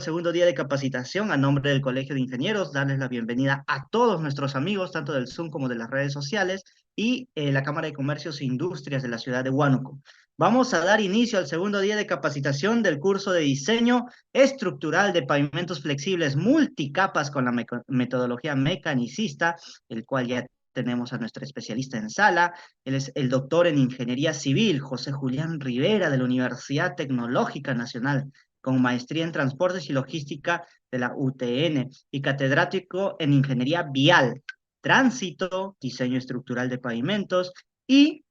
Segundo día de capacitación a nombre del Colegio de Ingenieros, darles la bienvenida a todos nuestros amigos, tanto del Zoom como de las redes sociales, y la Cámara de Comercios e Industrias de la ciudad de Huánuco. Vamos a dar inicio al segundo día de capacitación del curso de diseño estructural de pavimentos flexibles multicapas con la metodología mecanicista, el cual ya tenemos a nuestro especialista en sala. Él es el doctor en Ingeniería Civil, José Julián Rivera, de la Universidad Tecnológica Nacional, con maestría en Transportes y Logística de la UTN y catedrático en Ingeniería Vial, Tránsito, Diseño Estructural de Pavimentos y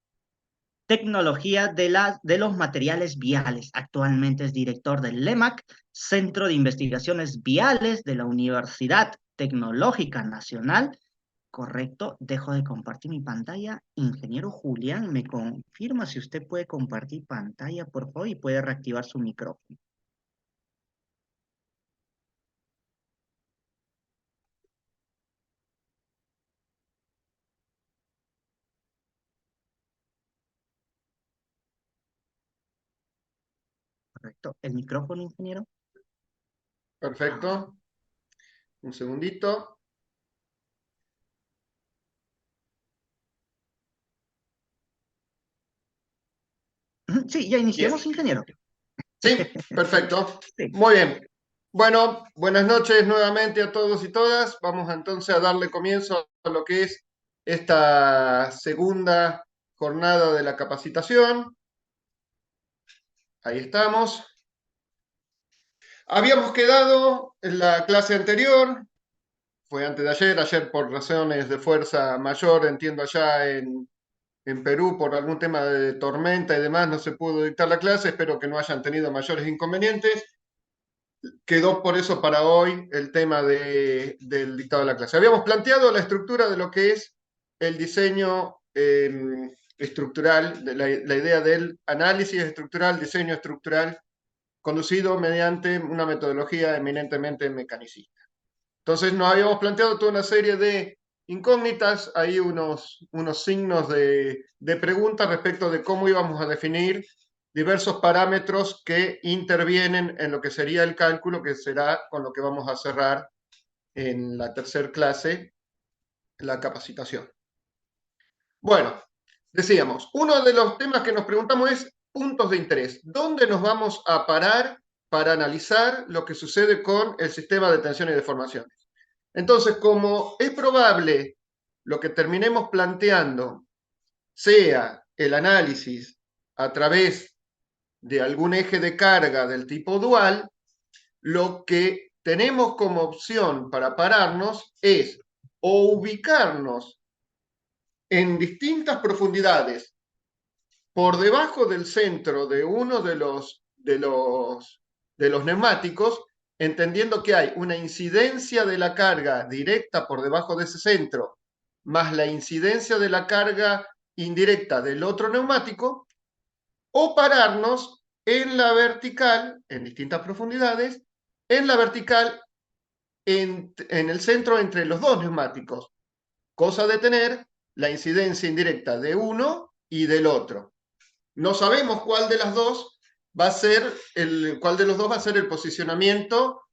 Tecnología de los Materiales Viales. Actualmente es director del LEMAC, Centro de Investigaciones Viales de la Universidad Tecnológica Nacional. Correcto, dejo de compartir mi pantalla. Ingeniero Julián, ¿me confirma si usted puede compartir pantalla, por favor, y puede reactivar su micrófono? Correcto. ¿El micrófono, ingeniero? Perfecto. Un segundito. Sí, ya Bien. iniciamos, ingeniero. Sí, perfecto. Sí. Muy bien. Bueno, buenas noches nuevamente a todos y todas. Vamos entonces a darle comienzo a lo que es esta segunda jornada de la capacitación. Ahí estamos. Habíamos quedado en la clase anterior, fue antes de ayer por razones de fuerza mayor, entiendo allá en Perú, por algún tema de tormenta y demás, no se pudo dictar la clase, espero que no hayan tenido mayores inconvenientes. Quedó por eso para hoy el tema del dictado de la clase. Habíamos planteado la estructura de lo que es el diseño estructural, la idea del análisis estructural, diseño estructural, conducido mediante una metodología eminentemente mecanicista. Entonces nos habíamos planteado toda una serie de incógnitas, hay unos signos de pregunta respecto de cómo íbamos a definir diversos parámetros que intervienen en lo que sería el cálculo, que será con lo que vamos a cerrar en la tercera clase, la capacitación. Bueno, decíamos, uno de los temas que nos preguntamos es puntos de interés. ¿Dónde nos vamos a parar para analizar lo que sucede con el sistema de tensión y deformaciones? Entonces, como es probable lo que terminemos planteando sea el análisis a través de algún eje de carga del tipo dual, lo que tenemos como opción para pararnos es o ubicarnos en distintas profundidades por debajo del centro de uno de los neumáticos, entendiendo que hay una incidencia de la carga directa por debajo de ese centro, más la incidencia de la carga indirecta del otro neumático, o pararnos en la vertical, en distintas profundidades, en la vertical, en el centro entre los dos neumáticos, cosa de tener la incidencia indirecta de uno y del otro. No sabemos cuál de las dos va a ser cuál de los dos va a ser el posicionamiento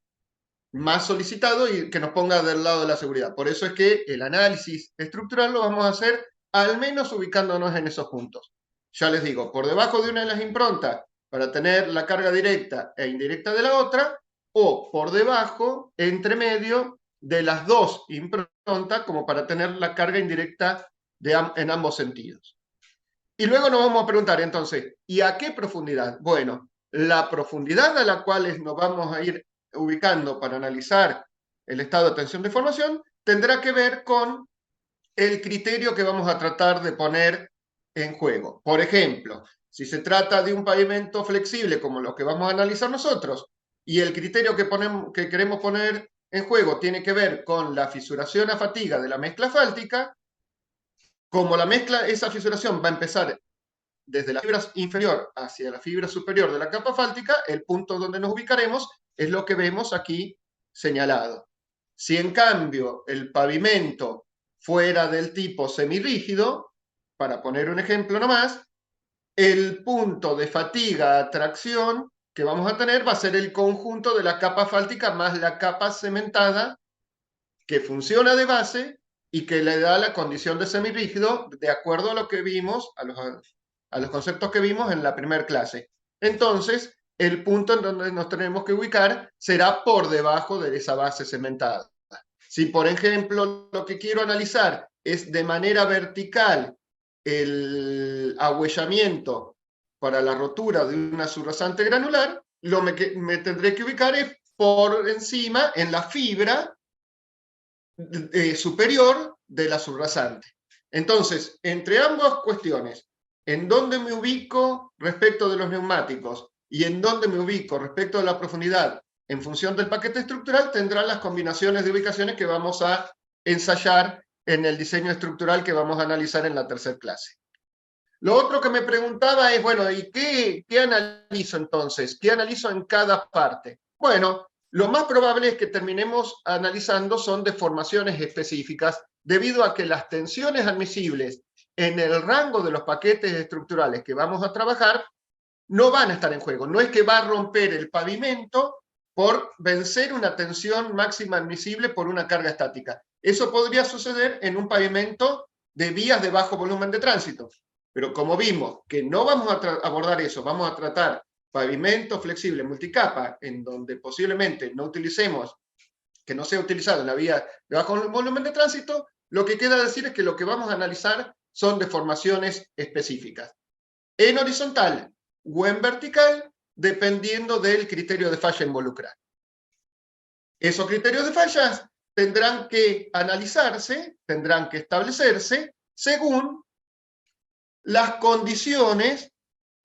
más solicitado y que nos ponga del lado de la seguridad. Por eso es que el análisis estructural lo vamos a hacer al menos ubicándonos en esos puntos. Ya les digo, por debajo de una de las improntas para tener la carga directa e indirecta de la otra, o por debajo, entre medio de las dos improntas, como para tener la carga indirecta en ambos sentidos. Y luego nos vamos a preguntar entonces, ¿y a qué profundidad? Bueno, la profundidad a la cual nos vamos a ir ubicando para analizar el estado de tensión de formación tendrá que ver con el criterio que vamos a tratar de poner en juego. Por ejemplo, si se trata de un pavimento flexible como lo que vamos a analizar nosotros, y el criterio que queremos poner en juego tiene que ver con la fisuración a fatiga de la mezcla asfáltica, como esa fisuración va a empezar desde la fibra inferior hacia la fibra superior de la capa asfáltica, el punto donde nos ubicaremos es lo que vemos aquí señalado. Si en cambio el pavimento fuera del tipo semirrígido, para poner un ejemplo nomás, el punto de fatiga a tracción que vamos a tener va a ser el conjunto de la capa asfáltica más la capa cementada, que funciona de base y que le da la condición de semirrígido de acuerdo a lo que vimos, a los conceptos que vimos en la primera clase. Entonces, el punto en donde nos tenemos que ubicar será por debajo de esa base cementada. Si, por ejemplo, lo que quiero analizar es de manera vertical el ahuellamiento para la rotura de una subrasante granular, lo que me tendré que ubicar es por encima, en la fibra superior de la subrasante. Entonces, entre ambas cuestiones, en dónde me ubico respecto de los neumáticos y en dónde me ubico respecto de la profundidad en función del paquete estructural, tendrán las combinaciones de ubicaciones que vamos a ensayar en el diseño estructural que vamos a analizar en la tercera clase. Lo otro que me preguntaba es, bueno, ¿y qué analizo entonces? ¿Qué analizo en cada parte? Bueno, lo más probable es que terminemos analizando son deformaciones específicas, debido a que las tensiones admisibles en el rango de los paquetes estructurales que vamos a trabajar no van a estar en juego. No es que va a romper el pavimento por vencer una tensión máxima admisible por una carga estática. Eso podría suceder en un pavimento de vías de bajo volumen de tránsito. Pero como vimos que no vamos a abordar eso, vamos a tratar pavimento flexible multicapa, en donde posiblemente no utilicemos, que no sea utilizado en la vía de bajo volumen de tránsito, lo que queda decir es que lo que vamos a analizar son deformaciones específicas. En horizontal o en vertical, dependiendo del criterio de falla involucrado. Esos criterios de fallas tendrán que analizarse, tendrán que establecerse según las condiciones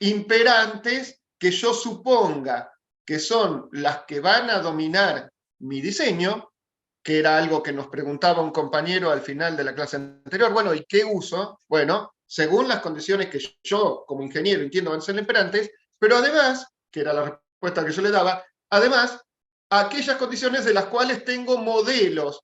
imperantes que yo suponga que son las que van a dominar mi diseño, que era algo que nos preguntaba un compañero al final de la clase anterior. Bueno, ¿y qué uso? Bueno, según las condiciones que yo como ingeniero entiendo van a ser imperantes, pero además, que era la respuesta que yo le daba, además, aquellas condiciones de las cuales tengo modelos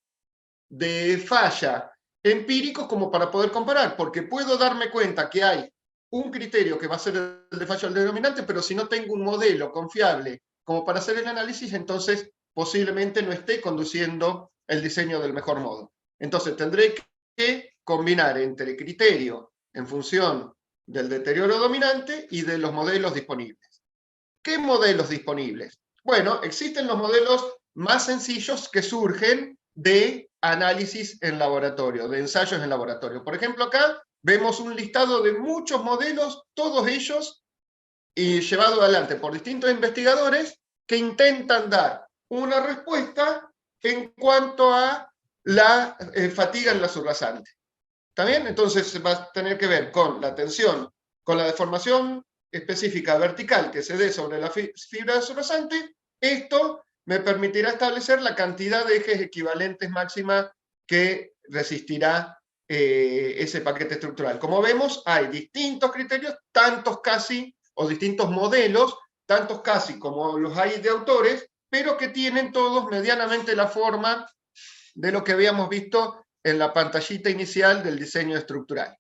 de falla empíricos como para poder comparar, porque puedo darme cuenta que hay un criterio que va a ser el de falla determinante, pero si no tengo un modelo confiable como para hacer el análisis, entonces posiblemente no esté conduciendo el diseño del mejor modo. Entonces tendré que combinar entre criterio en función del deterioro dominante y de los modelos disponibles. ¿Qué modelos disponibles? Bueno, existen los modelos más sencillos que surgen de análisis en laboratorio, de ensayos en laboratorio. Por ejemplo, acá vemos un listado de muchos modelos, todos ellos llevados adelante por distintos investigadores que intentan dar una respuesta en cuanto a la fatiga en la subrasante. ¿Está bien? Entonces va a tener que ver con la tensión, con la deformación específica vertical que se dé sobre la fibra subrasante. Esto me permitirá establecer la cantidad de ejes equivalentes máxima que resistirá ese paquete estructural. Como vemos, hay distintos criterios, tantos casi, o distintos modelos, tantos casi como los hay de autores, pero que tienen todos medianamente la forma de lo que habíamos visto en la pantallita inicial del diseño estructural.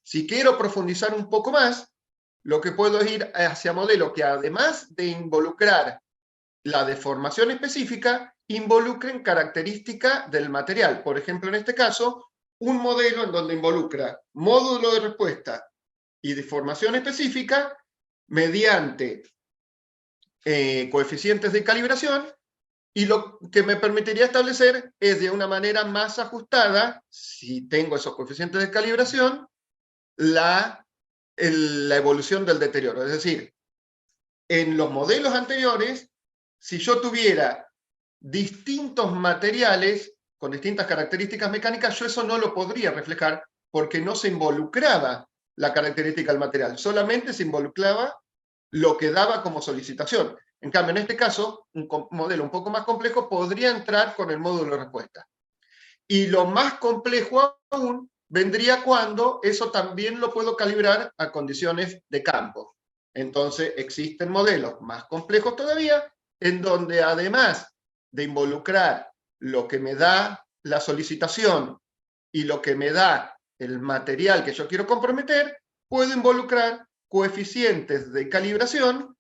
Si quiero profundizar un poco más, lo que puedo es ir hacia modelos que, además de involucrar la deformación específica, involucren características del material. Por ejemplo, en este caso, un modelo en donde involucra módulo de respuesta y deformación específica mediante coeficientes de calibración, y lo que me permitiría establecer es de una manera más ajustada, si tengo esos coeficientes de calibración, la evolución del deterioro. Es decir, en los modelos anteriores, si yo tuviera distintos materiales con distintas características mecánicas, yo eso no lo podría reflejar porque no se involucraba la característica del material, solamente se involucraba lo que daba como solicitación. En cambio, en este caso, un modelo un poco más complejo podría entrar con el módulo de respuesta. Y lo más complejo aún vendría cuando eso también lo puedo calibrar a condiciones de campo. Entonces, existen modelos más complejos todavía, en donde además de involucrar lo que me da la solicitación y lo que me da el material que yo quiero comprometer, puedo involucrar coeficientes de calibración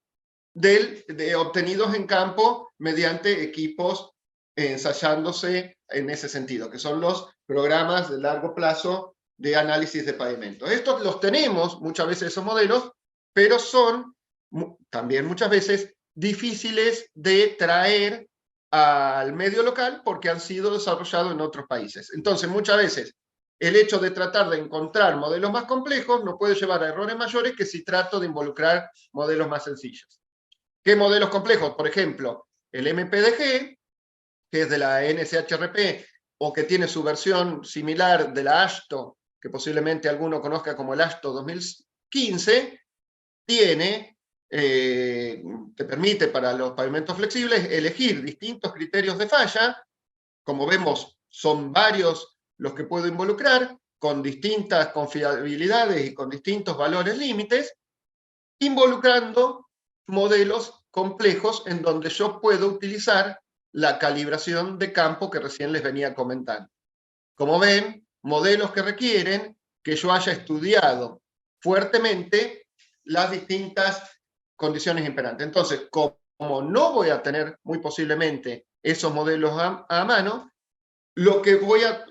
obtenidos en campo mediante equipos ensayándose en ese sentido, que son los programas de largo plazo de análisis de pavimento. Estos los tenemos muchas veces, esos modelos, pero son también muchas veces difíciles de traer al medio local porque han sido desarrollados en otros países. Entonces, muchas veces, el hecho de tratar de encontrar modelos más complejos nos puede llevar a errores mayores que si trato de involucrar modelos más sencillos. ¿Qué modelos complejos? Por ejemplo, el MPDG, que es de la NSHRP, o que tiene su versión similar de la AASHTO, que posiblemente alguno conozca como el AASHTO 2015, te permite para los pavimentos flexibles elegir distintos criterios de falla. Como vemos, son varios los que puedo involucrar, con distintas confiabilidades y con distintos valores límites, involucrando modelos complejos en donde yo puedo utilizar la calibración de campo que recién les venía comentando. Como ven, modelos que requieren que yo haya estudiado fuertemente las distintas condiciones imperantes. Entonces, como no voy a tener muy posiblemente esos modelos a mano, lo que voy a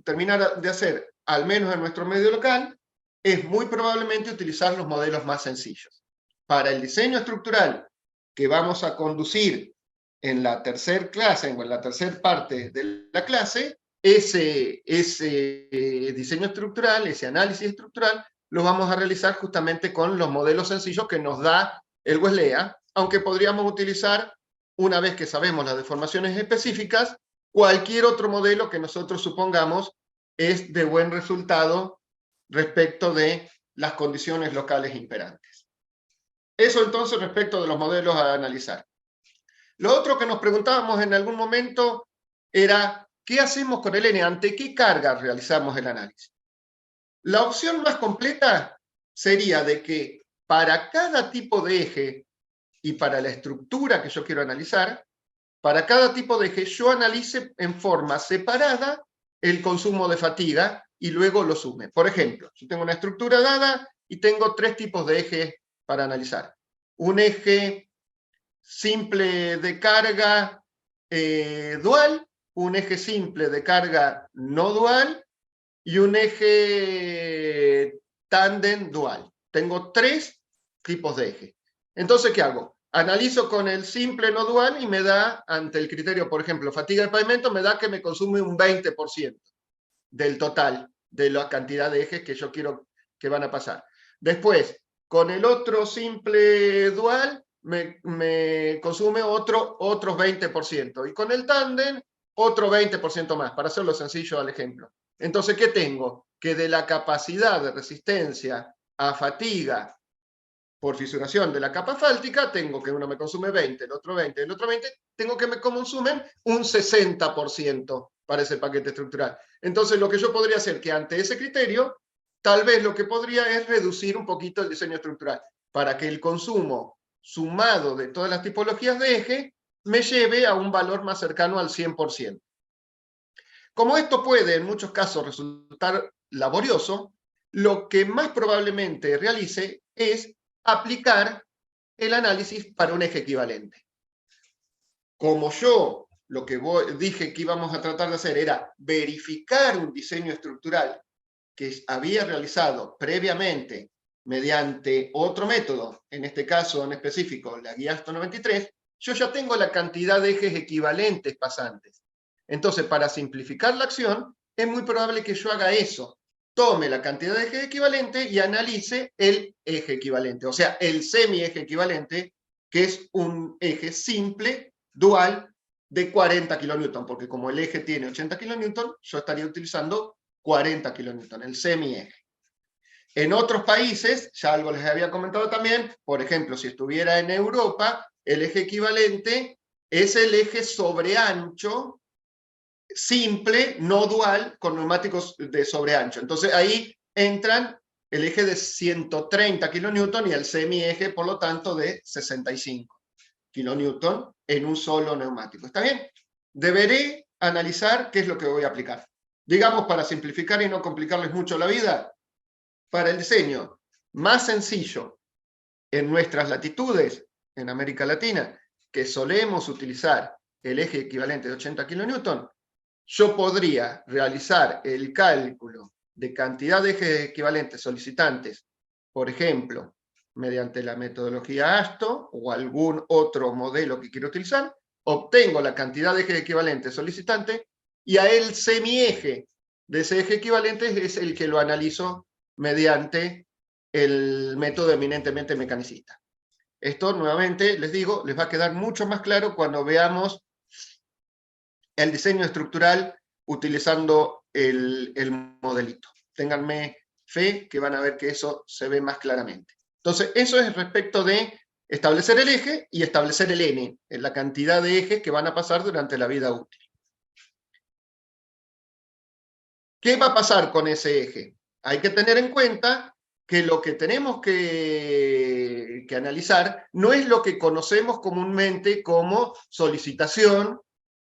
terminar de hacer, al menos en nuestro medio local, es muy probablemente utilizar los modelos más sencillos. Para el diseño estructural que vamos a conducir en la tercera clase, o en la tercera parte de la clase, ese diseño estructural, ese análisis estructural, lo vamos a realizar justamente con los modelos sencillos que nos da el WESLEA, aunque podríamos utilizar, una vez que sabemos las deformaciones específicas, cualquier otro modelo que nosotros supongamos es de buen resultado respecto de las condiciones locales imperantes. Eso entonces respecto de los modelos a analizar. Lo otro que nos preguntábamos en algún momento era, ¿qué hacemos con el N? ¿Ante qué carga realizamos el análisis? La opción más completa sería de que para cada tipo de eje y para la estructura que yo quiero analizar, para cada tipo de eje yo analice en forma separada el consumo de fatiga y luego lo sume. Por ejemplo, yo tengo una estructura dada y tengo 3 tipos de ejes para analizar. Un eje simple de carga dual, un eje simple de carga no dual y un eje tándem dual. Tengo 3 tipos de eje. Entonces, ¿qué hago? Analizo con el simple no dual y me da, ante el criterio, por ejemplo, fatiga de pavimento, me da que me consume un 20% del total de la cantidad de ejes que yo quiero que van a pasar. Después, con el otro simple dual, me consume otros 20%. Y con el tándem, otro 20% más, para hacerlo sencillo al ejemplo. Entonces, ¿qué tengo? Que de la capacidad de resistencia a fatiga por fisuración de la capa asfáltica, tengo que uno me consume 20, el otro 20, el otro 20, tengo que me consumen un 60% para ese paquete estructural. Entonces, lo que yo podría hacer que ante ese criterio, tal vez lo que podría es reducir un poquito el diseño estructural, para que el consumo sumado de todas las tipologías de eje me lleve a un valor más cercano al 100%. Como esto puede en muchos casos resultar laborioso, lo que más probablemente realice es aplicar el análisis para un eje equivalente. Como yo lo que dije que íbamos a tratar de hacer era verificar un diseño estructural que había realizado previamente mediante otro método, en este caso en específico la guía AASHTO 93, yo ya tengo la cantidad de ejes equivalentes pasantes. Entonces, para simplificar la acción, es muy probable que yo haga eso. Tome la cantidad de ejes equivalentes y analice el eje equivalente, o sea, el semieje equivalente, que es un eje simple, dual, de 40 kN, porque como el eje tiene 80 kN, yo estaría utilizando 40 kN, el semieje. En otros países, ya algo les había comentado también, por ejemplo, si estuviera en Europa, el eje equivalente es el eje sobreancho, simple, no dual, con neumáticos de sobreancho. Entonces ahí entran el eje de 130 kN y el semieje, por lo tanto, de 65 kN en un solo neumático. ¿Está bien? Deberé analizar qué es lo que voy a aplicar. Digamos, para simplificar y no complicarles mucho la vida, para el diseño más sencillo en nuestras latitudes, en América Latina, que solemos utilizar el eje equivalente de 80 kN, yo podría realizar el cálculo de cantidad de ejes equivalentes solicitantes, por ejemplo, mediante la metodología ASTO o algún otro modelo que quiero utilizar, obtengo la cantidad de ejes equivalentes solicitantes y a el semieje de ese eje equivalente es el que lo analizo mediante el método eminentemente mecanicista. Esto, nuevamente, les digo, les va a quedar mucho más claro cuando veamos el diseño estructural utilizando el modelito. Ténganme fe que van a ver que eso se ve más claramente. Entonces, eso es respecto de establecer el eje y establecer el N, la cantidad de ejes que van a pasar durante la vida útil. ¿Qué va a pasar con ese eje? Hay que tener en cuenta que lo que tenemos que analizar no es lo que conocemos comúnmente como solicitación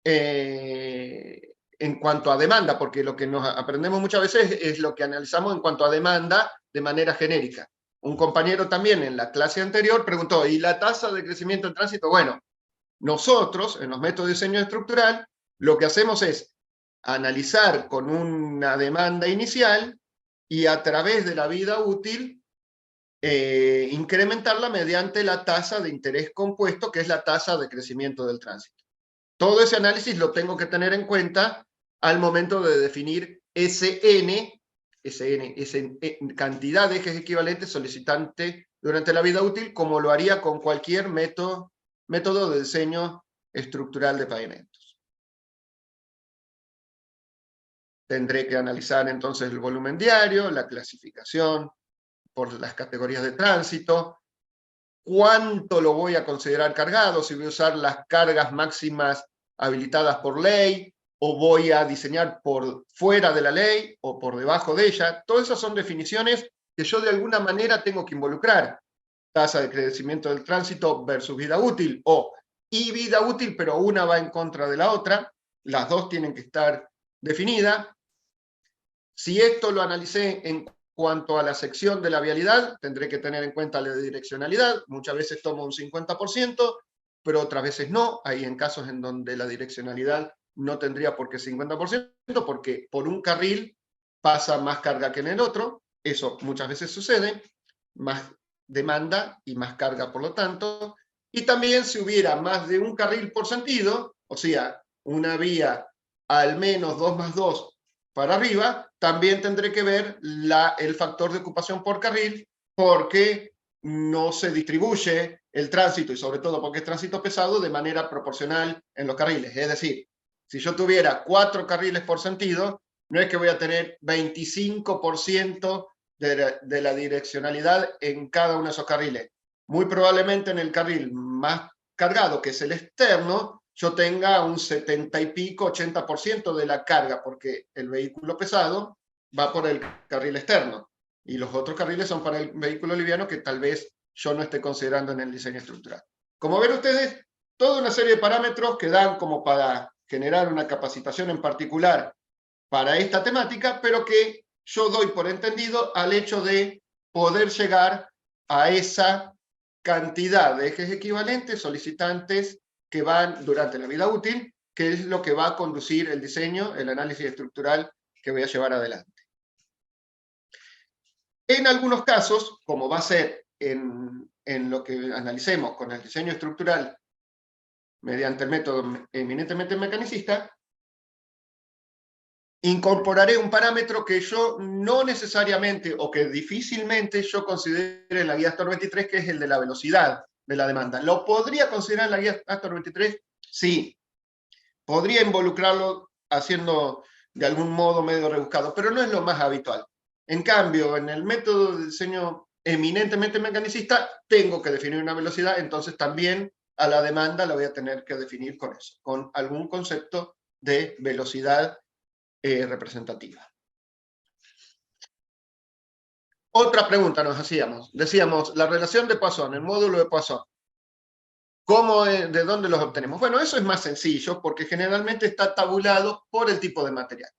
en cuanto a demanda, porque lo que nos aprendemos muchas veces es lo que analizamos en cuanto a demanda de manera genérica. Un compañero también en la clase anterior preguntó, ¿y la tasa de crecimiento en tránsito? Bueno, nosotros en los métodos de diseño estructural lo que hacemos es analizar con una demanda inicial y a través de la vida útil incrementarla mediante la tasa de interés compuesto, que es la tasa de crecimiento del tránsito. Todo ese análisis lo tengo que tener en cuenta al momento de definir esa cantidad de ejes equivalentes solicitante durante la vida útil, como lo haría con cualquier método de diseño estructural de pavimentos. Tendré que analizar entonces el volumen diario, la clasificación por las categorías de tránsito, cuánto lo voy a considerar cargado, si voy a usar las cargas máximas habilitadas por ley, o voy a diseñar por fuera de la ley, o por debajo de ella. Todas esas son definiciones que yo de alguna manera tengo que involucrar. Tasa de crecimiento del tránsito versus vida útil, y vida útil, pero una va en contra de la otra. Las dos tienen que estar definidas. Si esto lo analicé en cuanto a la sección de la vialidad, tendré que tener en cuenta la direccionalidad. Muchas veces tomo un 50%, pero otras veces no. Hay en casos en donde la direccionalidad no tendría por qué 50%, porque por un carril pasa más carga que en el otro. Eso muchas veces sucede. Más demanda y más carga, por lo tanto. Y también si hubiera más de un carril por sentido, o sea, una vía al menos 2+2 para arriba, también tendré que ver el factor de ocupación por carril, porque no se distribuye el tránsito, y sobre todo porque es tránsito pesado, de manera proporcional en los carriles. Es decir, si yo tuviera 4 carriles por sentido, no es que voy a tener 25% de la direccionalidad en cada uno de esos carriles. Muy probablemente en el carril más cargado, que es el externo, yo tenga un 70 y pico, 80% de la carga, porque el vehículo pesado va por el carril externo y los otros carriles son para el vehículo liviano, que tal vez yo no esté considerando en el diseño estructural. Como ven ustedes, toda una serie de parámetros que dan como para generar una capacitación en particular para esta temática, pero que yo doy por entendido al hecho de poder llegar a esa cantidad de ejes equivalentes solicitantes que van durante la vida útil, que es lo que va a conducir el diseño, el análisis estructural que voy a llevar adelante. En algunos casos, como va a ser en lo que analicemos con el diseño estructural mediante el método eminentemente mecanicista, incorporaré un parámetro que yo no necesariamente, o que difícilmente yo considere en la guía Astor 23, que es el de la velocidad de la demanda. ¿Lo podría considerar en la guía Astor 23? Sí. Podría involucrarlo haciendo de algún modo medio rebuscado, pero no es lo más habitual. En cambio, en el método de diseño eminentemente mecanicista, tengo que definir una velocidad, entonces también a la demanda la voy a tener que definir con eso, con algún concepto de velocidad representativa. Otra pregunta nos hacíamos. Decíamos, la relación de Poisson, el módulo de Poisson, ¿de dónde los obtenemos? Bueno, eso es más sencillo porque generalmente está tabulado por el tipo de material.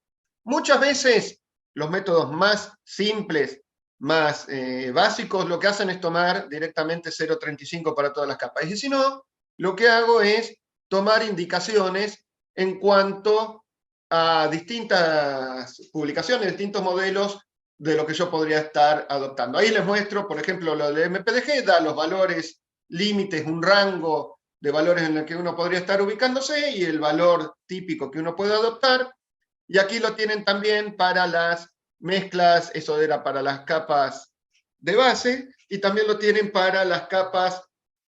Muchas veces los métodos más simples más básicos, lo que hacen es tomar directamente 0,35 para todas las capas. Y si no, lo que hago es tomar indicaciones en cuanto a distintas publicaciones, distintos modelos de lo que yo podría estar adoptando. Ahí les muestro, por ejemplo, lo del MPDG, da los valores límites, un rango de valores en el que uno podría estar ubicándose y el valor típico que uno puede adoptar. Y aquí lo tienen también para las mezclas, eso era para las capas de base, y también lo tienen para las capas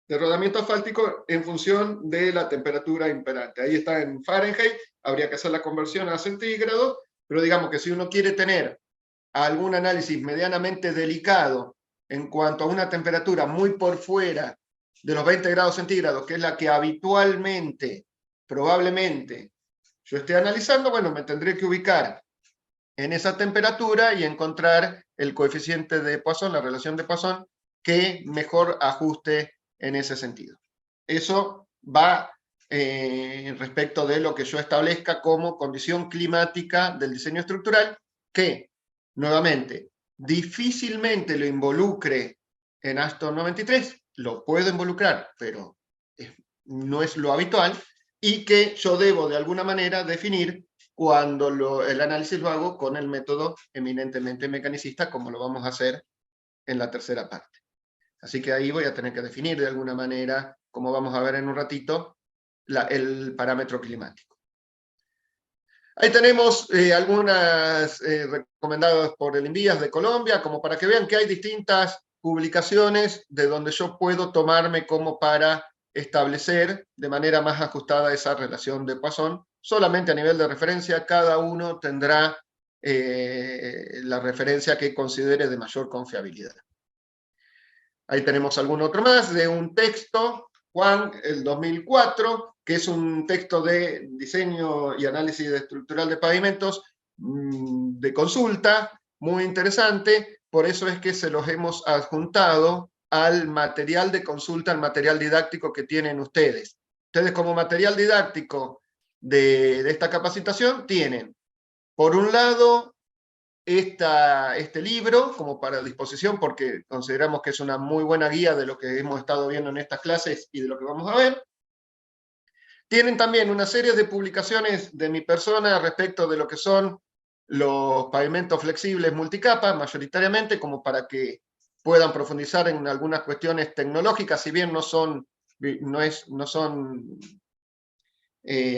de rodamiento asfáltico en función de la temperatura imperante. Ahí está en Fahrenheit, habría que hacer la conversión a centígrados, pero digamos que si uno quiere tener algún análisis medianamente delicado en cuanto a una temperatura muy por fuera de los 20 grados centígrados, que es la que habitualmente, probablemente, yo esté analizando, bueno, me tendré que ubicar en esa temperatura y encontrar el coeficiente de Poisson, la relación de Poisson, que mejor ajuste en ese sentido. Eso va respecto de lo que yo establezca como condición climática del diseño estructural, que, nuevamente, difícilmente lo involucre en Aston 93, lo puedo involucrar, pero no es lo habitual, y que yo debo de alguna manera definir cuando el análisis lo hago con el método eminentemente mecanicista, como lo vamos a hacer en la tercera parte. Así que ahí voy a tener que definir de alguna manera, como vamos a ver en un ratito, el parámetro climático. Ahí tenemos algunas recomendadas por el INVIAS de Colombia, como para que vean que hay distintas publicaciones de donde yo puedo tomarme como para establecer de manera más ajustada esa relación de Poisson. Solamente a nivel de referencia, cada uno tendrá la referencia que considere de mayor confiabilidad. Ahí tenemos algún otro más de un texto, Juan, el 2004, que es un texto de diseño y análisis estructural de pavimentos de consulta, muy interesante, por eso es que se los hemos adjuntado al material de consulta, al material didáctico que tienen ustedes. Ustedes como material didáctico de esta capacitación tienen, por un lado, este libro como para disposición, porque consideramos que es una muy buena guía de lo que hemos estado viendo en estas clases y de lo que vamos a ver. Tienen también una serie de publicaciones de mi persona respecto de lo que son los pavimentos flexibles multicapa, mayoritariamente, como para que puedan profundizar en algunas cuestiones tecnológicas, si bien no son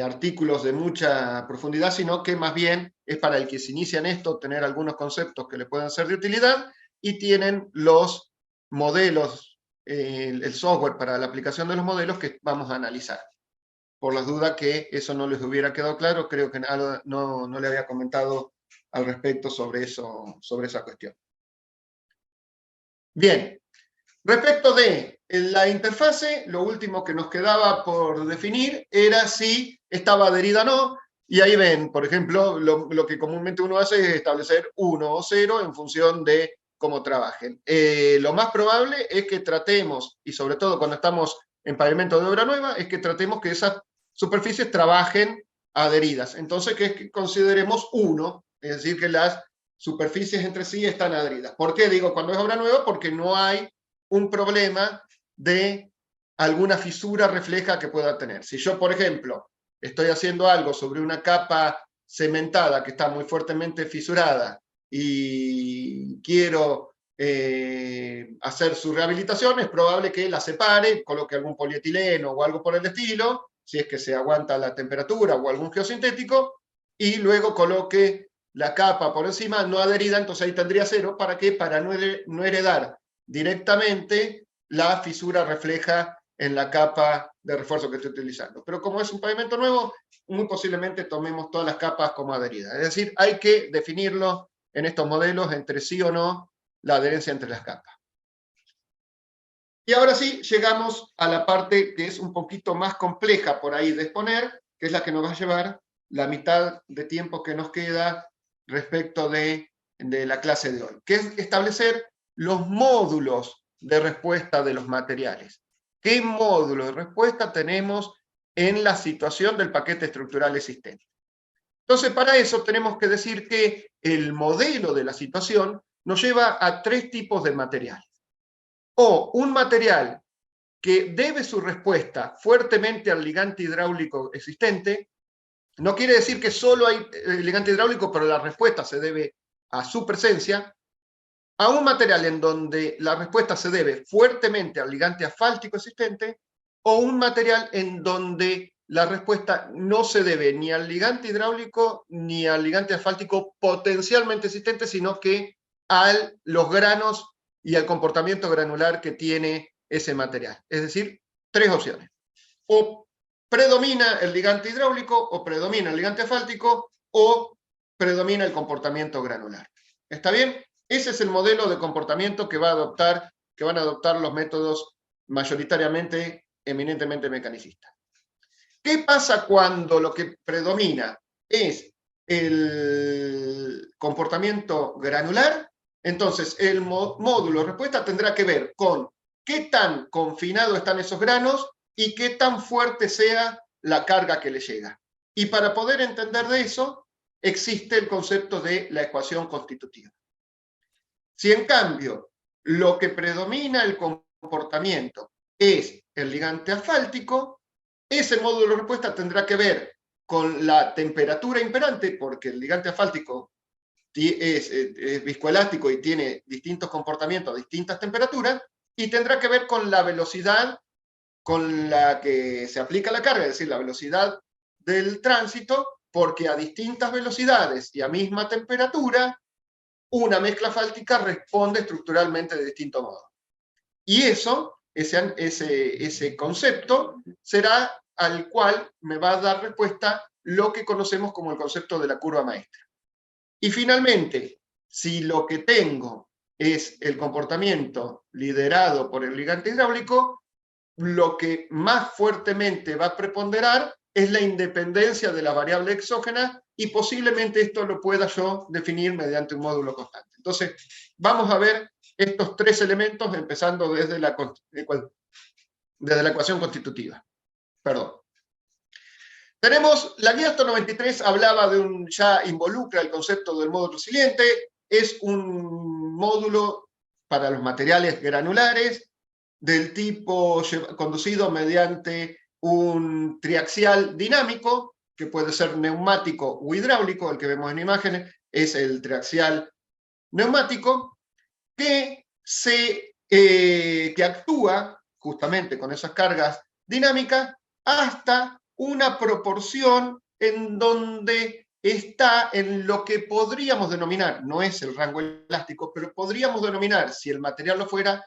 artículos de mucha profundidad, sino que más bien es para el que se inicia en esto, tener algunos conceptos que le puedan ser de utilidad, y tienen los modelos, el software para la aplicación de los modelos que vamos a analizar. Por las dudas que eso no les hubiera quedado claro, creo que no le había comentado al respecto sobre esa cuestión. Bien, respecto de la interfase, lo último que nos quedaba por definir era si estaba adherida o no, y ahí ven, por ejemplo, lo que comúnmente uno hace es establecer 1 o 0 en función de cómo trabajen. Lo más probable es que tratemos, y sobre todo cuando estamos en pavimento de obra nueva, es que tratemos que esas superficies trabajen adheridas. Entonces, que consideremos 1, es decir, que las superficies entre sí están adheridas. ¿Por qué digo cuando es obra nueva? Porque no hay un problema de alguna fisura refleja que pueda tener. Si yo, por ejemplo, estoy haciendo algo sobre una capa cementada que está muy fuertemente fisurada y quiero hacer su rehabilitación, es probable que la separe, coloque algún polietileno o algo por el estilo, si es que se aguanta la temperatura o algún geosintético, y luego coloque la capa por encima no adherida, entonces ahí tendría 0. ¿Para qué? Para no heredar directamente la fisura refleja en la capa de refuerzo que estoy utilizando. Pero como es un pavimento nuevo, muy posiblemente tomemos todas las capas como adheridas. Es decir, hay que definirlo en estos modelos entre sí o no la adherencia entre las capas. Y ahora sí, llegamos a la parte que es un poquito más compleja por ahí de exponer, que es la que nos va a llevar la mitad de tiempo que nos queda respecto de la clase de hoy, que es establecer los módulos de respuesta de los materiales. ¿Qué módulo de respuesta tenemos en la situación del paquete estructural existente? Entonces, para eso tenemos que decir que el modelo de la situación nos lleva a tres tipos de material. O un material que debe su respuesta fuertemente al ligante hidráulico existente. No quiere decir que solo hay ligante hidráulico, pero la respuesta se debe a su presencia. A un material en donde la respuesta se debe fuertemente al ligante asfáltico existente, o un material en donde la respuesta no se debe ni al ligante hidráulico ni al ligante asfáltico potencialmente existente, sino que a los granos y al comportamiento granular que tiene ese material. Es decir, tres opciones. O predomina el ligante hidráulico, o predomina el ligante asfáltico, o predomina el comportamiento granular. ¿Está bien? Ese es el modelo de comportamiento que van a adoptar los métodos mayoritariamente, eminentemente mecanicistas. ¿Qué pasa cuando lo que predomina es el comportamiento granular? Entonces, el módulo de respuesta tendrá que ver con qué tan confinados están esos granos y qué tan fuerte sea la carga que le llega. Y para poder entender de eso, existe el concepto de la ecuación constitutiva. Si en cambio lo que predomina el comportamiento es el ligante asfáltico, ese módulo de respuesta tendrá que ver con la temperatura imperante, porque el ligante asfáltico es viscoelástico y tiene distintos comportamientos a distintas temperaturas, y tendrá que ver con la velocidad con la que se aplica la carga, es decir, la velocidad del tránsito, porque a distintas velocidades y a misma temperatura, una mezcla asfáltica responde estructuralmente de distinto modo. Y ese concepto será al cual me va a dar respuesta lo que conocemos como el concepto de la curva maestra. Y finalmente, si lo que tengo es el comportamiento liderado por el ligante hidráulico, lo que más fuertemente va a preponderar es la independencia de la variable exógena, y posiblemente esto lo pueda yo definir mediante un módulo constante. Entonces, vamos a ver estos tres elementos empezando desde la ecuación constitutiva. Perdón. Tenemos, la guía 93 hablaba ya involucra el concepto del módulo resiliente, es un módulo para los materiales granulares, del tipo conducido mediante un triaxial dinámico, que puede ser neumático o hidráulico. El que vemos en imágenes es el triaxial neumático, que actúa justamente con esas cargas dinámicas hasta una proporción en donde está en lo que podríamos denominar, no es el rango elástico, pero podríamos denominar, si el material lo fuera,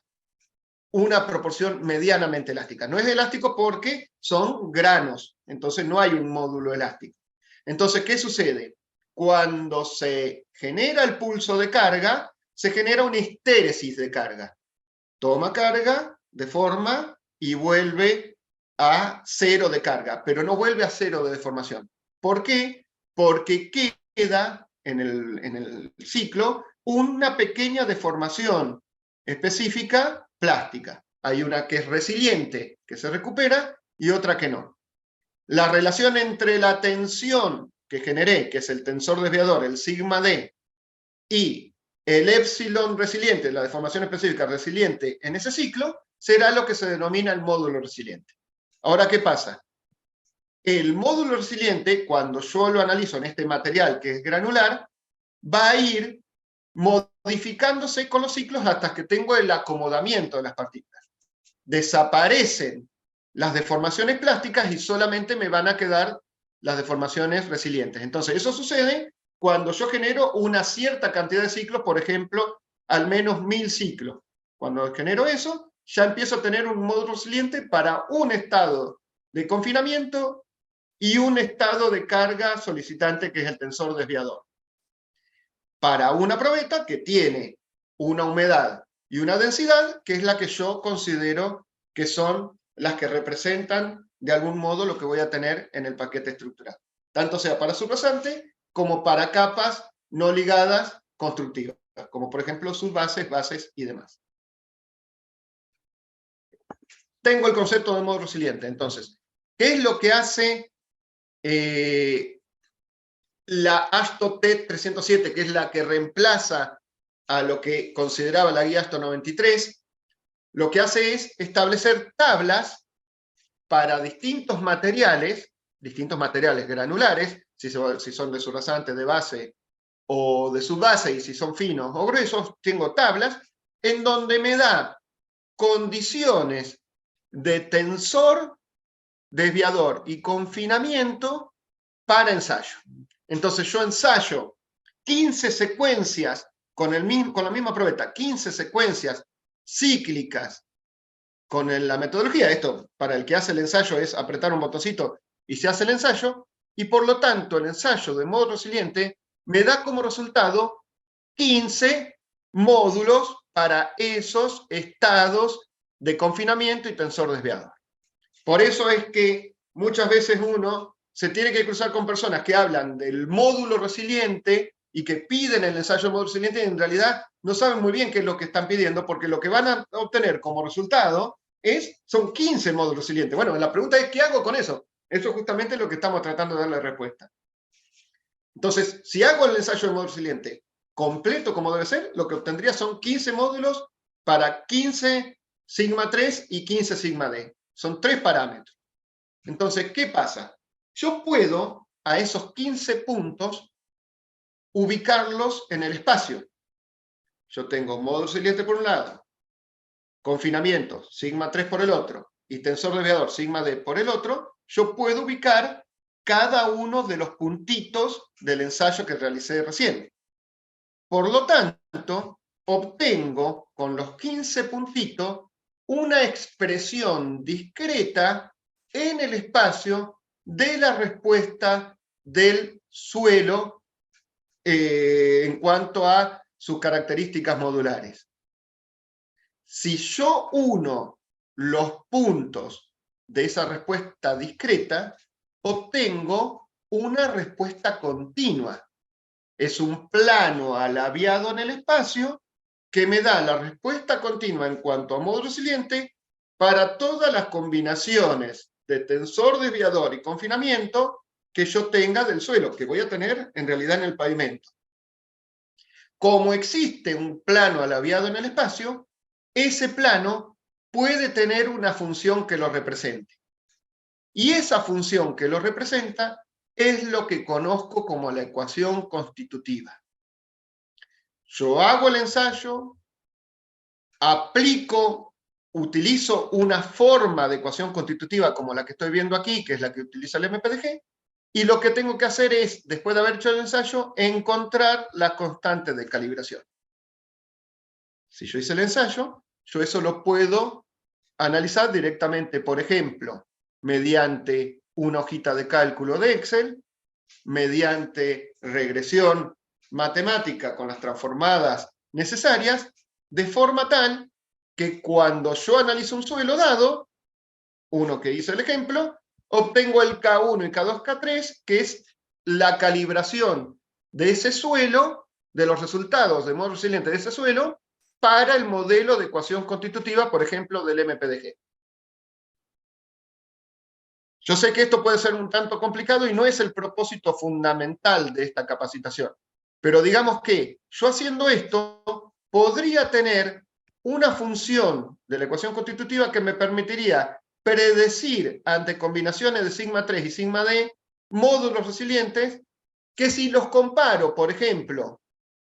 una proporción medianamente elástica. No es elástico porque son granos, entonces no hay un módulo elástico. Entonces, ¿qué sucede? Cuando se genera el pulso de carga, se genera una histéresis de carga. Toma carga, deforma y vuelve a cero de carga, pero no vuelve a cero de deformación. ¿Por qué? Porque queda en el ciclo una pequeña deformación específica plástica. Hay una que es resiliente, que se recupera, y otra que no. La relación entre la tensión que generé, que es el tensor desviador, el sigma D, y el épsilon resiliente, la deformación específica resiliente en ese ciclo, será lo que se denomina el módulo resiliente. Ahora, ¿qué pasa? El módulo resiliente, cuando yo lo analizo en este material que es granular, va a ir modificándose con los ciclos hasta que tengo el acomodamiento de las partículas. Desaparecen las deformaciones plásticas y solamente me van a quedar las deformaciones resilientes. Entonces, eso sucede cuando yo genero una cierta cantidad de ciclos, por ejemplo, al menos 1000 ciclos. Cuando genero eso, ya empiezo a tener un módulo resiliente para un estado de confinamiento y un estado de carga solicitante, que es el tensor desviador. Para una probeta que tiene una humedad y una densidad, que es la que yo considero que son las que representan de algún modo lo que voy a tener en el paquete estructural, tanto sea para subrasante como para capas no ligadas constructivas, como por ejemplo subbases, bases y demás. Tengo el concepto de módulo resiliente. Entonces, ¿qué es lo que hace la ASTO T307, que es la que reemplaza a lo que consideraba la guía ASTO 93, lo que hace es establecer tablas para distintos materiales granulares, si son de subrasante, de base o de subbase, y si son finos o gruesos, tengo tablas en donde me da condiciones de tensor, desviador y confinamiento para ensayo. Entonces yo ensayo 15 secuencias con la misma probeta, 15 secuencias cíclicas con la metodología. Esto, para el que hace el ensayo, es apretar un botoncito y se hace el ensayo, y por lo tanto el ensayo de modo resiliente me da como resultado 15 módulos para esos estados de confinamiento y tensor desviador. Por eso es que muchas veces uno se tiene que cruzar con personas que hablan del módulo resiliente y que piden el ensayo de módulo resiliente, y en realidad no saben muy bien qué es lo que están pidiendo, porque lo que van a obtener como resultado son 15 módulos resilientes. Bueno, la pregunta es, ¿qué hago con eso? Eso es justamente lo que estamos tratando de darle respuesta. Entonces, si hago el ensayo de módulo resiliente completo como debe ser, lo que obtendría son 15 módulos para 15 sigma 3 y 15 sigma D. Son 3 parámetros. Entonces, ¿qué pasa? Yo puedo a esos 15 puntos ubicarlos en el espacio. Yo tengo módulo resiliente por un lado, confinamiento, sigma 3 por el otro, y tensor desviador, sigma D por el otro. Yo puedo ubicar cada uno de los puntitos del ensayo que realicé recién. Por lo tanto, obtengo con los 15 puntitos una expresión discreta en el espacio de la respuesta del suelo en cuanto a sus características modulares. Si yo uno los puntos de esa respuesta discreta, obtengo una respuesta continua. Es un plano alaviado en el espacio que me da la respuesta continua en cuanto a módulo resiliente para todas las combinaciones de tensor desviador y confinamiento que yo tenga del suelo, que voy a tener en realidad en el pavimento. Como existe un plano alaviado en el espacio, ese plano puede tener una función que lo represente. Y esa función que lo representa es lo que conozco como la ecuación constitutiva. Yo hago el ensayo, utilizo una forma de ecuación constitutiva como la que estoy viendo aquí, que es la que utiliza el MPDG, y lo que tengo que hacer es, después de haber hecho el ensayo, encontrar la constante de calibración. Si yo hice el ensayo, yo eso lo puedo analizar directamente, por ejemplo, mediante una hojita de cálculo de Excel, mediante regresión matemática con las transformadas necesarias, de forma tal que cuando yo analizo un suelo dado, uno que hice el ejemplo, obtengo el K1 y K2, K3, que es la calibración de ese suelo, de los resultados de modo resiliente de ese suelo, para el modelo de ecuación constitutiva, por ejemplo, del MPDG. Yo sé que esto puede ser un tanto complicado y no es el propósito fundamental de esta capacitación, pero digamos que yo haciendo esto podría tener una función de la ecuación constitutiva que me permitiría predecir ante combinaciones de sigma 3 y sigma D módulos resilientes que, si los comparo, por ejemplo,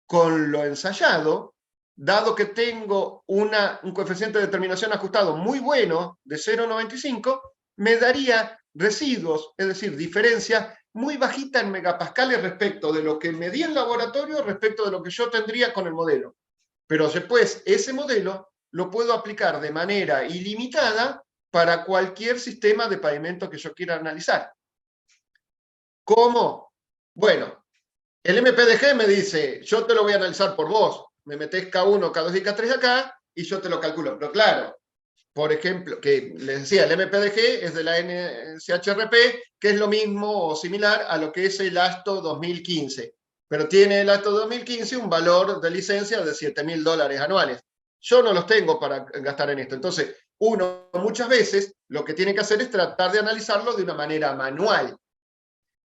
con lo ensayado, dado que tengo un coeficiente de determinación ajustado muy bueno de 0,95, me daría residuos, es decir, diferencia muy bajita en megapascales respecto de lo que medí en laboratorio respecto de lo que yo tendría con el modelo. Pero después ese modelo lo puedo aplicar de manera ilimitada para cualquier sistema de pavimento que yo quiera analizar. ¿Cómo? Bueno, el MPDG me dice, yo te lo voy a analizar por vos, me metés K1, K2 y K3 acá y yo te lo calculo. Pero claro, por ejemplo, que les decía, el MPDG es de la NCHRP, que es lo mismo o similar a lo que es el ASTO 2015. Pero tiene el ASTO 2015 un valor de licencia de $7.000 anuales. Yo no los tengo para gastar en esto. Entonces, uno muchas veces lo que tiene que hacer es tratar de analizarlo de una manera manual.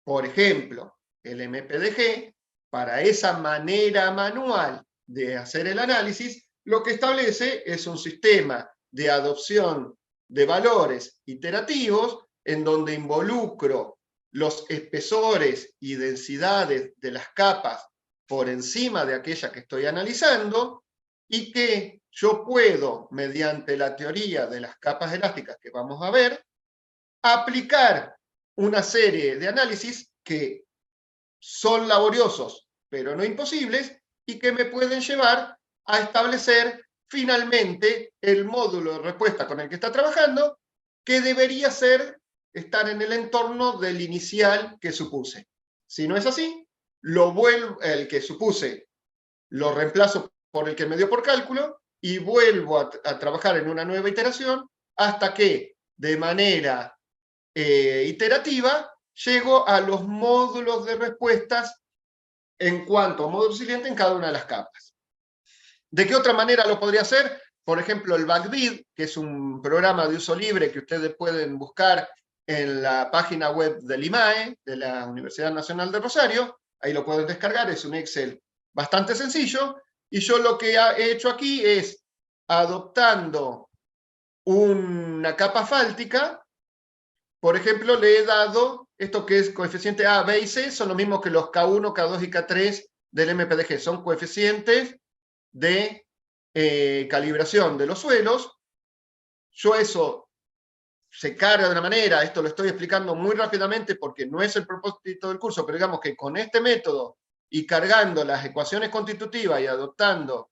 Por ejemplo, el MPDG, para esa manera manual de hacer el análisis, lo que establece es un sistema de adopción de valores iterativos en donde involucro los espesores y densidades de las capas por encima de aquella que estoy analizando, y que yo puedo, mediante la teoría de las capas elásticas que vamos a ver, aplicar una serie de análisis que son laboriosos, pero no imposibles, y que me pueden llevar a establecer finalmente el módulo de respuesta con el que está trabajando, que debería estar en el entorno del inicial que supuse. Si no es así, el que supuse lo reemplazo por el que me dio por cálculo y vuelvo a trabajar en una nueva iteración hasta que, de manera iterativa, llego a los módulos de respuestas en cuanto a módulo siguiente en cada una de las capas. ¿De qué otra manera lo podría hacer? Por ejemplo, el BACVID, que es un programa de uso libre que ustedes pueden buscar en la página web del IMAE, de la Universidad Nacional de Rosario. Ahí lo pueden descargar, es un Excel bastante sencillo. Y yo lo que he hecho aquí es, adoptando una capa fáltica, por ejemplo, le he dado esto que es coeficiente A, B y C, son lo mismo que los K1, K2 y K3 del MPDG. Son coeficientes de calibración de los suelos. Yo eso se carga de una manera, esto lo estoy explicando muy rápidamente porque no es el propósito del curso, pero digamos que con este método y cargando las ecuaciones constitutivas y adoptando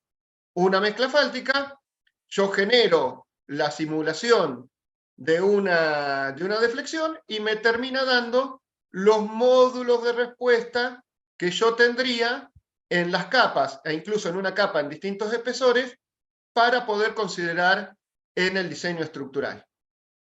una mezcla fáltica, yo genero la simulación de una deflexión y me termina dando los módulos de respuesta que yo tendría en las capas, e incluso en una capa en distintos espesores, para poder considerar en el diseño estructural.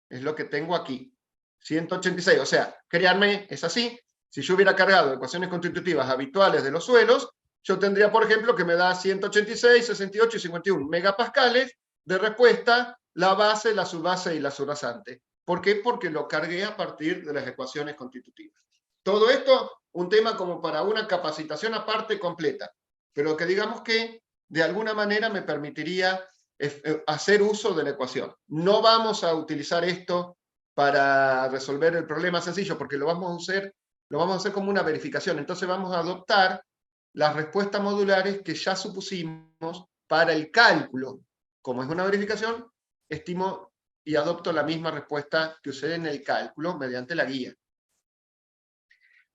Es lo que tengo aquí. 186, o sea, créanme, es así. Si yo hubiera cargado ecuaciones constitutivas habituales de los suelos, yo tendría, por ejemplo, que me da 186, 68 y 51 megapascales de respuesta, la base, la subbase y la subrasante. ¿Por qué? Porque lo cargué a partir de las ecuaciones constitutivas. Todo esto, un tema como para una capacitación aparte completa, pero que digamos que de alguna manera me permitiría hacer uso de la ecuación. No vamos a utilizar esto para resolver el problema sencillo, porque lo vamos a hacer como una verificación. Entonces vamos a adoptar las respuestas modulares que ya supusimos para el cálculo. Como es una verificación, estimo y adopto la misma respuesta que usé en el cálculo mediante la guía.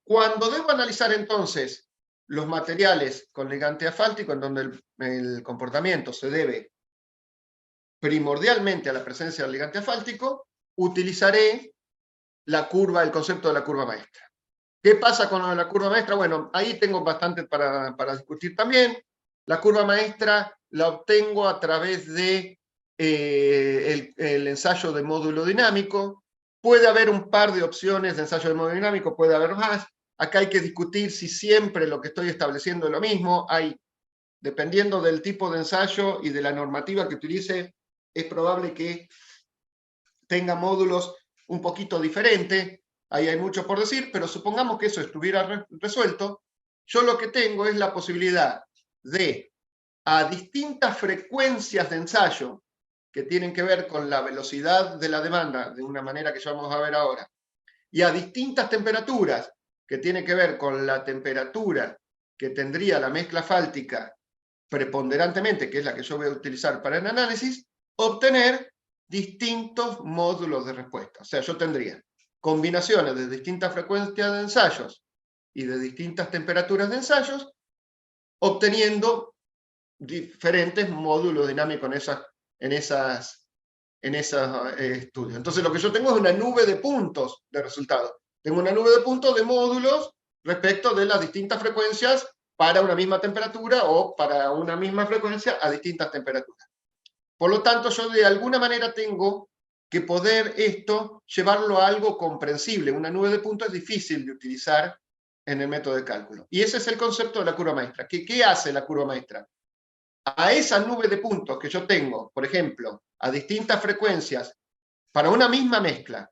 Cuando debo analizar entonces los materiales con ligante asfáltico, en donde el comportamiento se debe primordialmente a la presencia del ligante asfáltico, utilizaré el concepto de la curva maestra. ¿Qué pasa con la curva maestra? Bueno, ahí tengo bastante para discutir también. La curva maestra la obtengo a través de el ensayo de módulo dinámico. Puede haber un par de opciones de ensayo de módulo dinámico, puede haber más. Acá hay que discutir si siempre lo que estoy estableciendo es lo mismo. Dependiendo del tipo de ensayo y de la normativa que utilice, es probable que tenga módulos un poquito diferentes. Ahí hay mucho por decir, pero supongamos que eso estuviera resuelto. Yo lo que tengo es la posibilidad de, a distintas frecuencias de ensayo, que tienen que ver con la velocidad de la demanda, de una manera que ya vamos a ver ahora, y a distintas temperaturas, que tienen que ver con la temperatura que tendría la mezcla fáltica preponderantemente, que es la que yo voy a utilizar para el análisis, obtener distintos módulos de respuesta. O sea, yo tendría combinaciones de distintas frecuencias de ensayos y de distintas temperaturas de ensayos, obteniendo diferentes módulos dinámicos en esos estudios. Entonces lo que yo tengo es una nube de puntos de resultados. Tengo una nube de puntos de módulos respecto de las distintas frecuencias para una misma temperatura o para una misma frecuencia a distintas temperaturas. Por lo tanto, yo de alguna manera tengo que poder llevarlo a algo comprensible. Una nube de puntos es difícil de utilizar en el método de cálculo. Y ese es el concepto de la curva maestra. ¿Qué hace la curva maestra? A esa nube de puntos que yo tengo, por ejemplo, a distintas frecuencias, para una misma mezcla,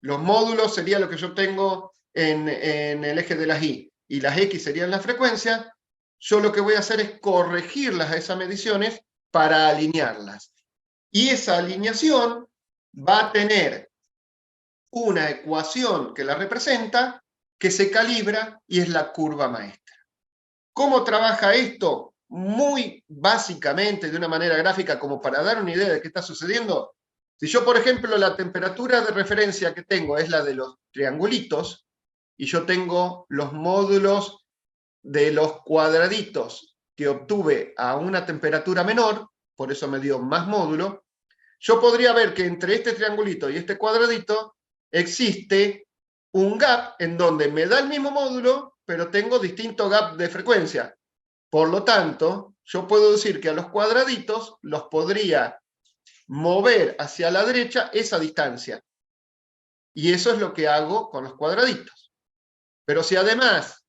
los módulos serían lo que yo tengo en el eje de las Y las X serían la frecuencia, yo lo que voy a hacer es corregirlas a esas mediciones para alinearlas. Y esa alineación va a tener una ecuación que la representa, que se calibra y es la curva maestra. ¿Cómo trabaja esto? Muy básicamente, de una manera gráfica, como para dar una idea de qué está sucediendo. Si yo, por ejemplo, la temperatura de referencia que tengo es la de los triangulitos, y yo tengo los módulos de los cuadraditos que obtuve a una temperatura menor, por eso me dio más módulo, yo podría ver que entre este triangulito y este cuadradito existe un gap en donde me da el mismo módulo, pero tengo distinto gap de frecuencia. Por lo tanto, yo puedo decir que a los cuadraditos los podría mover hacia la derecha esa distancia. Y eso es lo que hago con los cuadraditos. Pero si además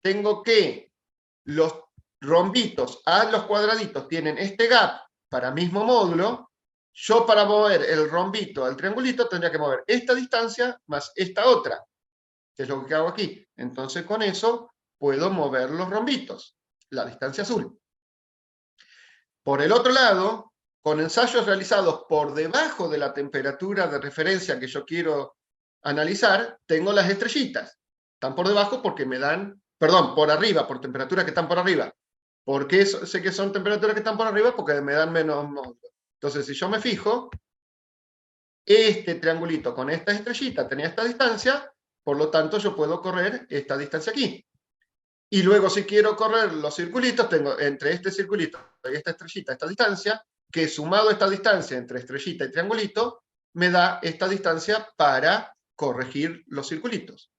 tengo que los rombitos a los cuadraditos tienen este gap para mismo módulo, yo para mover el rombito al triangulito tendría que mover esta distancia más esta otra, que es lo que hago aquí. Entonces con eso puedo mover los rombitos, la distancia azul. Por el otro lado, con ensayos realizados por debajo de la temperatura de referencia que yo quiero analizar, tengo las estrellitas. Están por debajo porque me dan, perdón, por arriba, por temperaturas que están por arriba. ¿Por qué sé que son temperaturas que están por arriba? Porque me dan menos módulo. Entonces, si yo me fijo, este triangulito con esta estrellita tenía esta distancia, por lo tanto yo puedo correr esta distancia aquí. Y luego si quiero correr los circulitos, tengo entre este circulito y esta estrellita esta distancia, que sumado a esta distancia entre estrellita y triangulito, me da esta distancia para corregir los circulitos.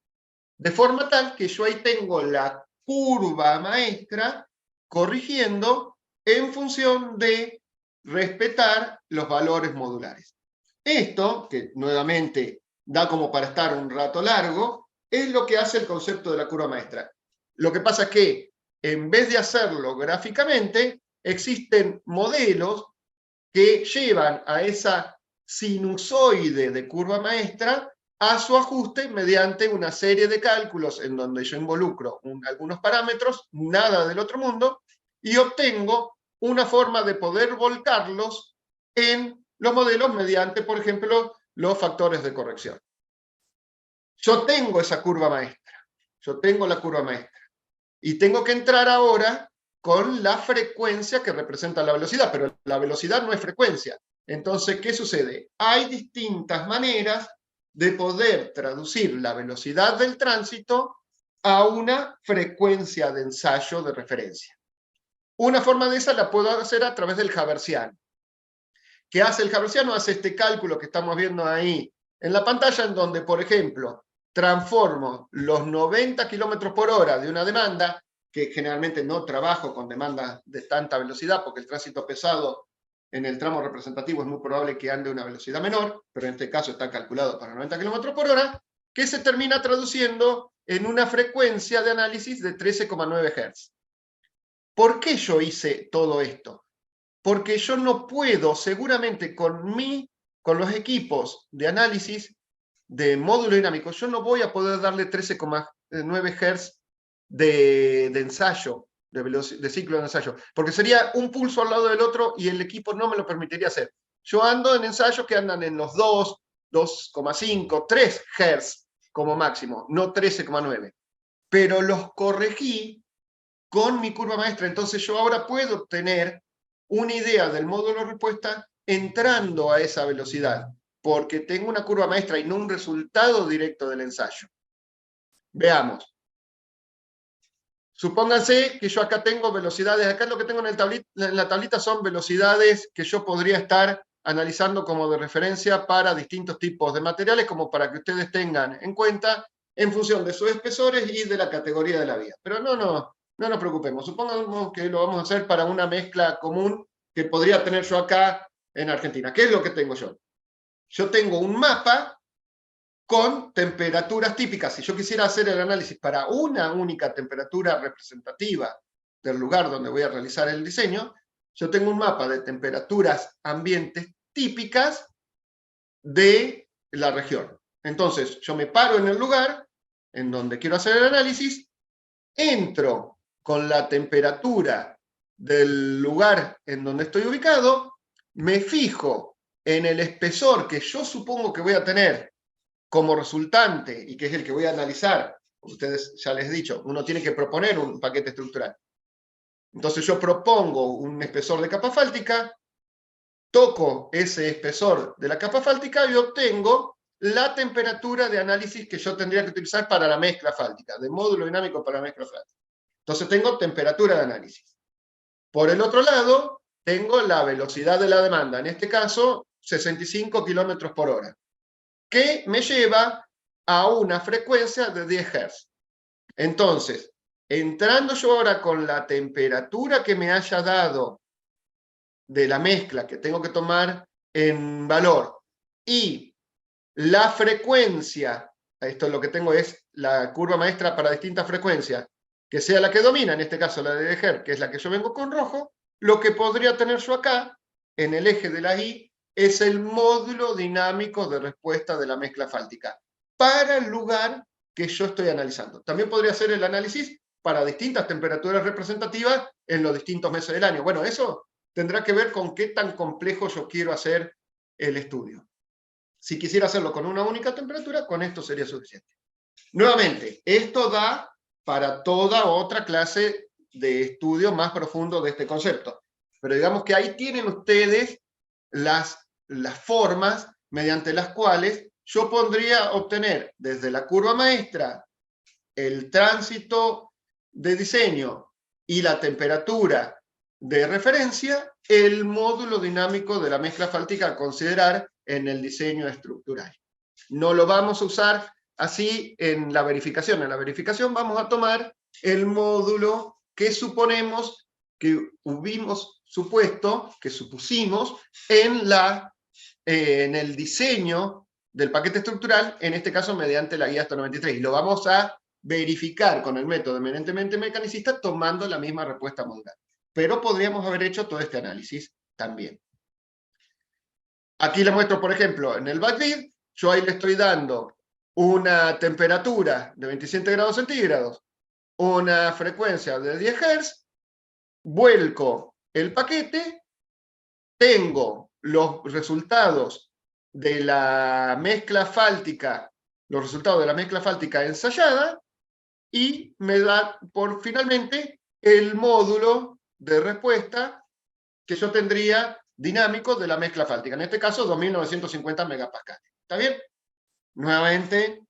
De forma tal que yo ahí tengo la curva maestra corrigiendo en función de respetar los valores modulares. Esto, que nuevamente da como para estar un rato largo, es lo que hace el concepto de la curva maestra. Lo que pasa es que en vez de hacerlo gráficamente, existen modelos que llevan a esa sinusoide de curva maestra a su ajuste mediante una serie de cálculos en donde yo involucro algunos parámetros, nada del otro mundo, y obtengo una forma de poder volcarlos en los modelos mediante, por ejemplo, los factores de corrección. Yo tengo esa curva maestra, yo tengo la curva maestra, y tengo que entrar ahora con la frecuencia que representa la velocidad, pero la velocidad no es frecuencia. Entonces, ¿qué sucede? Hay distintas maneras de poder traducir la velocidad del tránsito a una frecuencia de ensayo de referencia. Una forma de esa la puedo hacer a través del Haversiano. ¿Qué hace el Haversiano? Hace este cálculo que estamos viendo ahí en la pantalla, en donde, por ejemplo, transformo los 90 km por hora de una demanda, que generalmente no trabajo con demandas de tanta velocidad, porque el tránsito pesado en el tramo representativo es muy probable que ande a una velocidad menor, pero en este caso está calculado para 90 km por hora, que se termina traduciendo en una frecuencia de análisis de 13,9 Hz. ¿Por qué yo hice todo esto? Porque yo no puedo, seguramente con los equipos de análisis de módulo dinámico, yo no voy a poder darle 13,9 Hz de ensayo, de ciclo de ensayo, porque sería un pulso al lado del otro y el equipo no me lo permitiría hacer. Yo ando en ensayos que andan en los 2, 2,5, 3 Hz como máximo, no 13,9. Pero los corregí con mi curva maestra, entonces yo ahora puedo obtener una idea del módulo respuesta entrando a esa velocidad, porque tengo una curva maestra y no un resultado directo del ensayo. Veamos. Supónganse que yo acá tengo velocidades, acá lo que tengo en la tablita son velocidades que yo podría estar analizando como de referencia para distintos tipos de materiales, como para que ustedes tengan en cuenta en función de sus espesores y de la categoría de la vía. Pero no nos preocupemos, supongamos que lo vamos a hacer para una mezcla común que podría tener yo acá en Argentina. ¿Qué es lo que tengo yo? Yo tengo un mapa con temperaturas típicas. Si yo quisiera hacer el análisis para una única temperatura representativa del lugar donde voy a realizar el diseño, yo tengo un mapa de temperaturas ambientes típicas de la región. Entonces, yo me paro en el lugar en donde quiero hacer el análisis, entro con la temperatura del lugar en donde estoy ubicado, me fijo en el espesor que yo supongo que voy a tener como resultante y que es el que voy a analizar. Ustedes ya les he dicho, uno tiene que proponer un paquete estructural. Entonces yo propongo un espesor de capa fáltica, toco ese espesor de la capa fáltica y obtengo la temperatura de análisis que yo tendría que utilizar para la mezcla fáltica, de módulo dinámico para la mezcla fáltica. Entonces tengo temperatura de análisis. Por el otro lado, tengo la velocidad de la demanda, en este caso 65 kilómetros por hora, que me lleva a una frecuencia de 10 Hz. Entonces, entrando yo ahora con la temperatura que me haya dado de la mezcla que tengo que tomar en valor y la frecuencia, esto lo que tengo es la curva maestra para distintas frecuencias, que sea la que domina, en este caso la de Hz, que es la que yo vengo con rojo, lo que podría tener yo acá, en el eje de la Y, es el módulo dinámico de respuesta de la mezcla fáltica, para el lugar que yo estoy analizando. También podría ser el análisis para distintas temperaturas representativas en los distintos meses del año. Bueno, eso tendrá que ver con qué tan complejo yo quiero hacer el estudio. Si quisiera hacerlo con una única temperatura, con esto sería suficiente. Nuevamente, esto da para toda otra clase de estudio más profundo de este concepto. Pero digamos que ahí tienen ustedes las formas mediante las cuales yo podría obtener desde la curva maestra el tránsito de diseño y la temperatura de referencia, el módulo dinámico de la mezcla fáltica a considerar en el diseño estructural. No lo vamos a usar así en la verificación. En la verificación vamos a tomar el módulo que suponemos que hubimos supuesto, que supusimos en el diseño del paquete estructural, en este caso mediante la guía hasta 93. Y lo vamos a verificar con el método eminentemente mecanicista tomando la misma respuesta modular. Pero podríamos haber hecho todo este análisis también. Aquí le muestro, por ejemplo, en el backbeat, yo ahí le estoy dando una temperatura de 27 grados centígrados, una frecuencia de 10 Hz, vuelco el paquete, tengo los resultados de la mezcla fáltica, ensayada, y me da finalmente el módulo de respuesta que yo tendría dinámico de la mezcla fáltica. En este caso, 2950 megapascales. ¿Está bien? Nuevamente,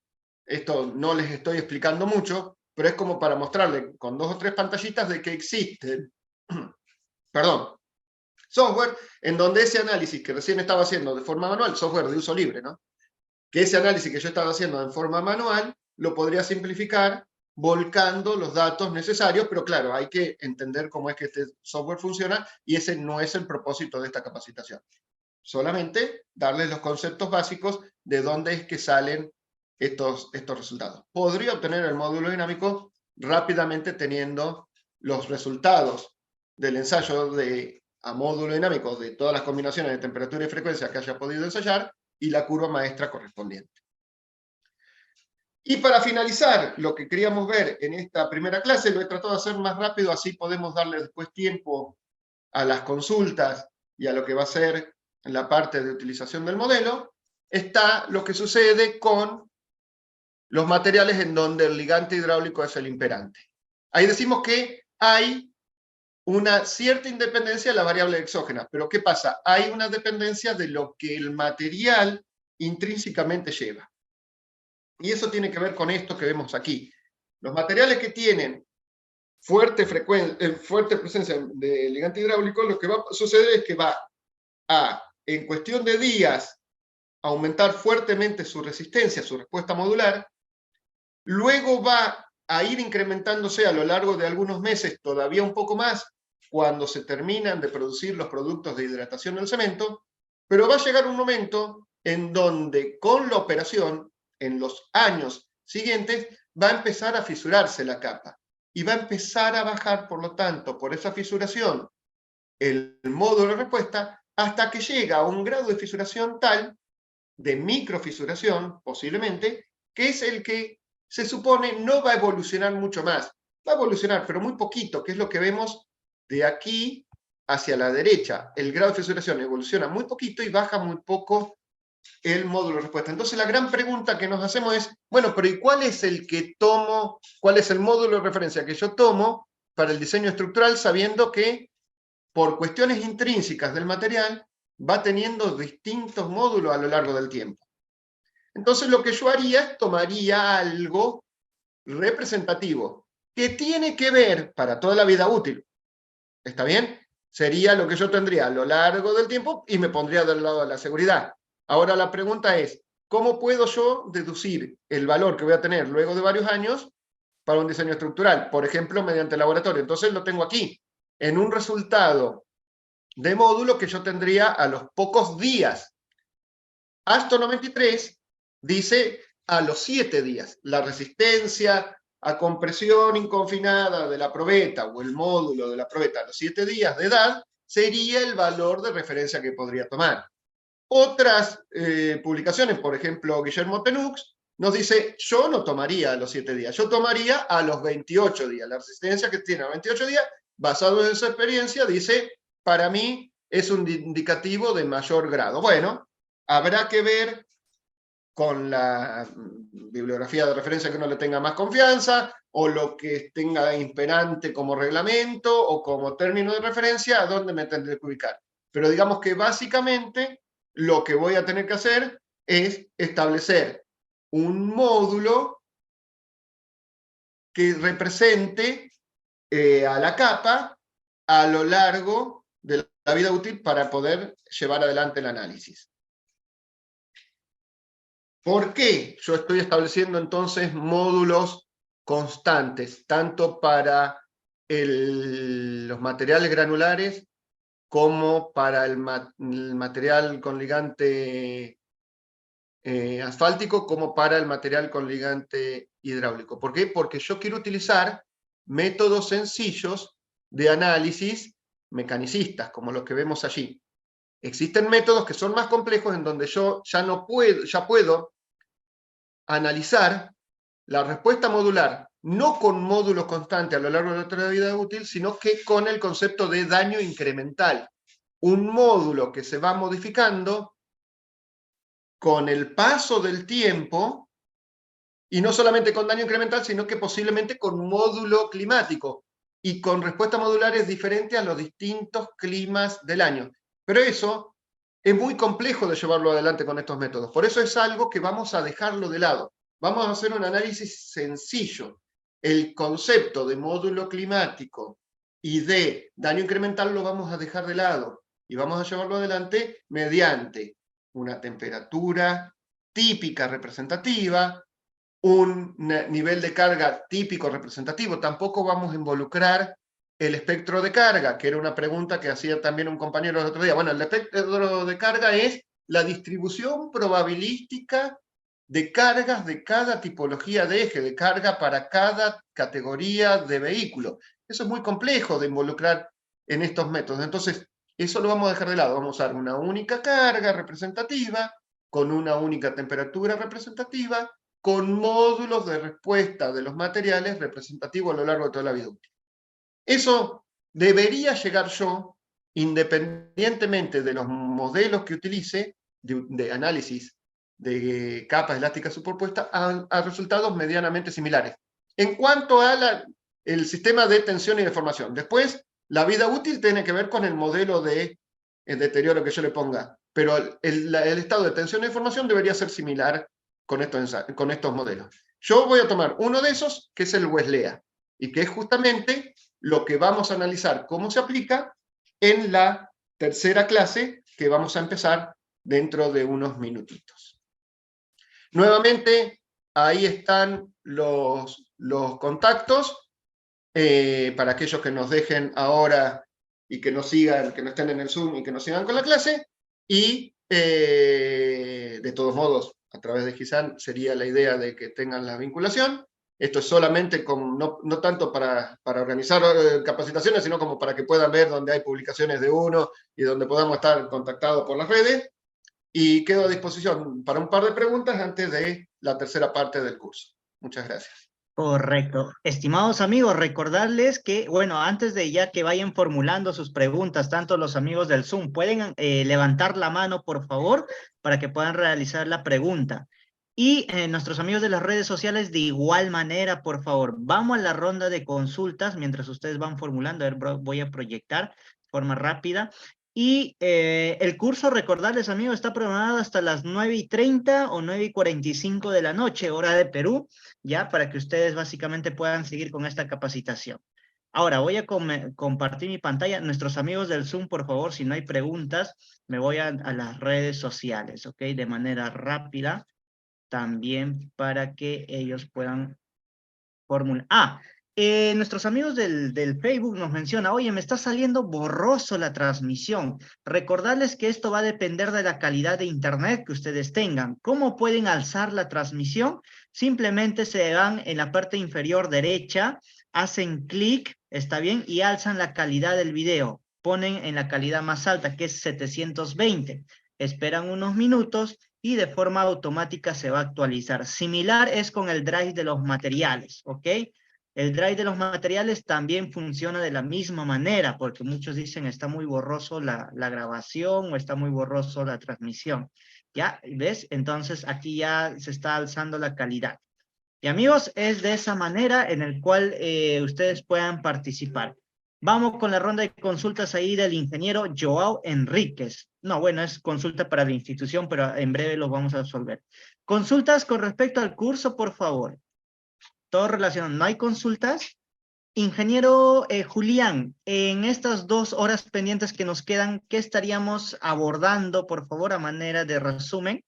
esto no les estoy explicando mucho, pero es como para mostrarles con 2 o 3 pantallitas de que existen, perdón, software en donde ese análisis que recién estaba haciendo de forma manual, software de uso libre, ¿no? Que ese análisis que yo estaba haciendo en forma manual, lo podría simplificar volcando los datos necesarios, pero claro, hay que entender cómo es que este software funciona y ese no es el propósito de esta capacitación. Solamente darles los conceptos básicos de dónde es que salen estos resultados. Podría obtener el módulo dinámico rápidamente teniendo los resultados del ensayo a módulo dinámico de todas las combinaciones de temperatura y frecuencia que haya podido ensayar y la curva maestra correspondiente. Y para finalizar lo que queríamos ver en esta primera clase, lo he tratado de hacer más rápido, así podemos darle después tiempo a las consultas y a lo que va a ser la parte de utilización del modelo. Está lo que sucede con los materiales en donde el ligante hidráulico es el imperante. Ahí decimos que hay una cierta independencia de la variable exógena, pero ¿qué pasa? Hay una dependencia de lo que el material intrínsecamente lleva. Y eso tiene que ver con esto que vemos aquí. Los materiales que tienen fuerte presencia de ligante hidráulico, lo que va a suceder es que va a, en cuestión de días, aumentar fuertemente su resistencia, su respuesta modular, luego va a ir incrementándose a lo largo de algunos meses, todavía un poco más, cuando se terminan de producir los productos de hidratación del cemento, pero va a llegar un momento en donde con la operación, en los años siguientes, va a empezar a fisurarse la capa y va a empezar a bajar, por lo tanto, por esa fisuración, el módulo de respuesta, hasta que llega a un grado de fisuración tal, de microfisuración, posiblemente, que es el que se supone no va a evolucionar mucho más. Va a evolucionar, pero muy poquito, que es lo que vemos de aquí hacia la derecha. El grado de fisuración evoluciona muy poquito y baja muy poco el módulo de respuesta. Entonces la gran pregunta que nos hacemos es, bueno, pero ¿y cuál es el que tomo, cuál es el módulo de referencia que yo tomo para el diseño estructural, sabiendo que por cuestiones intrínsecas del material va teniendo distintos módulos a lo largo del tiempo? Entonces lo que yo haría es tomaría algo representativo que tiene que ver para toda la vida útil. ¿Está bien? Sería lo que yo tendría a lo largo del tiempo y me pondría del lado de la seguridad. Ahora la pregunta es, ¿cómo puedo yo deducir el valor que voy a tener luego de varios años para un diseño estructural? Por ejemplo, mediante el laboratorio. Entonces lo tengo aquí, en un resultado de módulo que yo tendría a los pocos días. Aston 93 dice a los 7 días. La resistencia a compresión inconfinada de la probeta o el módulo de la probeta a los 7 días de edad sería el valor de referencia que podría tomar. Otras publicaciones, por ejemplo, Guillermo Tenux, nos dice, yo no tomaría a los 7 días, yo tomaría a los 28 días. La resistencia que tiene a 28 días, basado en su experiencia, dice, para mí es un indicativo de mayor grado. Bueno, habrá que ver con la bibliografía de referencia que uno le tenga más confianza, o lo que tenga imperante como reglamento o como término de referencia, a dónde me tendré que ubicar. Pero digamos que básicamente lo que voy a tener que hacer es establecer un módulo que represente a la capa a lo largo de la vida útil para poder llevar adelante el análisis. ¿Por qué yo estoy estableciendo entonces módulos constantes, tanto para los materiales granulares como para el material con ligante asfáltico, como para el material con ligante hidráulico? ¿Por qué? Porque yo quiero utilizar métodos sencillos de análisis mecanicistas, como los que vemos allí. Existen métodos que son más complejos en donde yo ya puedo analizar la respuesta modular, no con módulos constantes a lo largo de la vida útil, sino que con el concepto de daño incremental. Un módulo que se va modificando con el paso del tiempo, y no solamente con daño incremental, sino que posiblemente con módulo climático, y con respuestas modulares diferentes a los distintos climas del año. Pero eso es muy complejo de llevarlo adelante con estos métodos. Por eso es algo que vamos a dejarlo de lado. Vamos a hacer un análisis sencillo. El concepto de módulo climático y de daño incremental lo vamos a dejar de lado y vamos a llevarlo adelante mediante una temperatura típica representativa, un nivel de carga típico representativo. Tampoco vamos a involucrar el espectro de carga, que era una pregunta que hacía también un compañero el otro día. Bueno, el espectro de carga es la distribución probabilística de cargas de cada tipología de eje, de carga para cada categoría de vehículo. Eso es muy complejo de involucrar en estos métodos. Entonces, eso lo vamos a dejar de lado. Vamos a usar una única carga representativa, con una única temperatura representativa, con módulos de respuesta de los materiales representativos a lo largo de toda la vida útil. Eso debería llegar yo, independientemente de los modelos que utilice de análisis de capas elásticas superpuestas, a resultados medianamente similares. En cuanto a el sistema de tensión y deformación. Después, la vida útil tiene que ver con el modelo de deterioro que yo le ponga, pero el estado de tensión y deformación debería ser similar con estos modelos. Yo voy a tomar uno de esos, que es el Weslea, y que es justamente lo que vamos a analizar cómo se aplica en la tercera clase que vamos a empezar dentro de unos minutitos. Nuevamente, ahí están los contactos para aquellos que nos dejen ahora y que nos sigan, que no estén en el Zoom y que nos sigan con la clase. Y de todos modos, a través de Gisan sería la idea de que tengan la vinculación. Esto es solamente, no tanto para organizar capacitaciones, sino como para que puedan ver dónde hay publicaciones de uno y donde podamos estar contactados por las redes. Y quedo a disposición para un par de preguntas antes de la tercera parte del curso. Muchas gracias. Correcto. Estimados amigos, recordarles que, bueno, antes de ya que vayan formulando sus preguntas, tanto los amigos del Zoom, pueden levantar la mano, por favor, para que puedan realizar la pregunta. Y nuestros amigos de las redes sociales, de igual manera, por favor, vamos a la ronda de consultas mientras ustedes van formulando. A ver, voy a proyectar de forma rápida. Y el curso, recordarles, amigos, está programado hasta las 9:30 o 9:45 de la noche, hora de Perú, ya para que ustedes básicamente puedan seguir con esta capacitación. Ahora voy a compartir mi pantalla. Nuestros amigos del Zoom, por favor, si no hay preguntas, me voy a las redes sociales, ¿ok? De manera rápida, también para que ellos puedan formular. Nuestros amigos del Facebook nos menciona, oye, me está saliendo borroso la transmisión. Recordarles que esto va a depender de la calidad de internet que ustedes tengan. ¿Cómo pueden alzar la transmisión? Simplemente se van en la parte inferior derecha, hacen clic, está bien, y alzan la calidad del video. Ponen en la calidad más alta, que es 720. Esperan unos minutos y de forma automática se va a actualizar. Similar es con el drive de los materiales, ¿ok? El drive de los materiales también funciona de la misma manera, porque muchos dicen está muy borroso la grabación o está muy borroso la transmisión. ¿Ya? ¿Ves? Entonces aquí ya se está alzando la calidad. Y amigos, es de esa manera en el cual ustedes puedan participar. Vamos con la ronda de consultas ahí del ingeniero Joao Enríquez. No, bueno, es consulta para la institución, pero en breve los vamos a resolver. Consultas con respecto al curso, por favor. Todo relacionado. ¿No hay consultas? Ingeniero Julián, en estas 2 horas pendientes que nos quedan, ¿qué estaríamos abordando, por favor, a manera de resumen?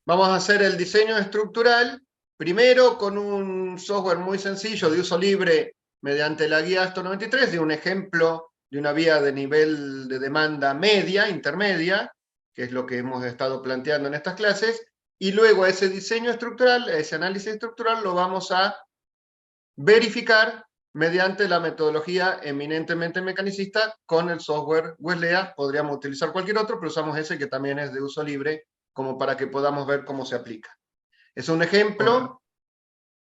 Vamos a hacer el diseño estructural, primero con un software muy sencillo de uso libre mediante la guía ASTO 93, de un ejemplo de una vía de nivel de demanda media, intermedia, que es lo que hemos estado planteando en estas clases, y luego ese diseño estructural, ese análisis estructural, lo vamos a verificar mediante la metodología eminentemente mecanicista con el software Weslea. Podríamos utilizar cualquier otro, pero usamos ese que también es de uso libre, como para que podamos ver cómo se aplica. Es un ejemplo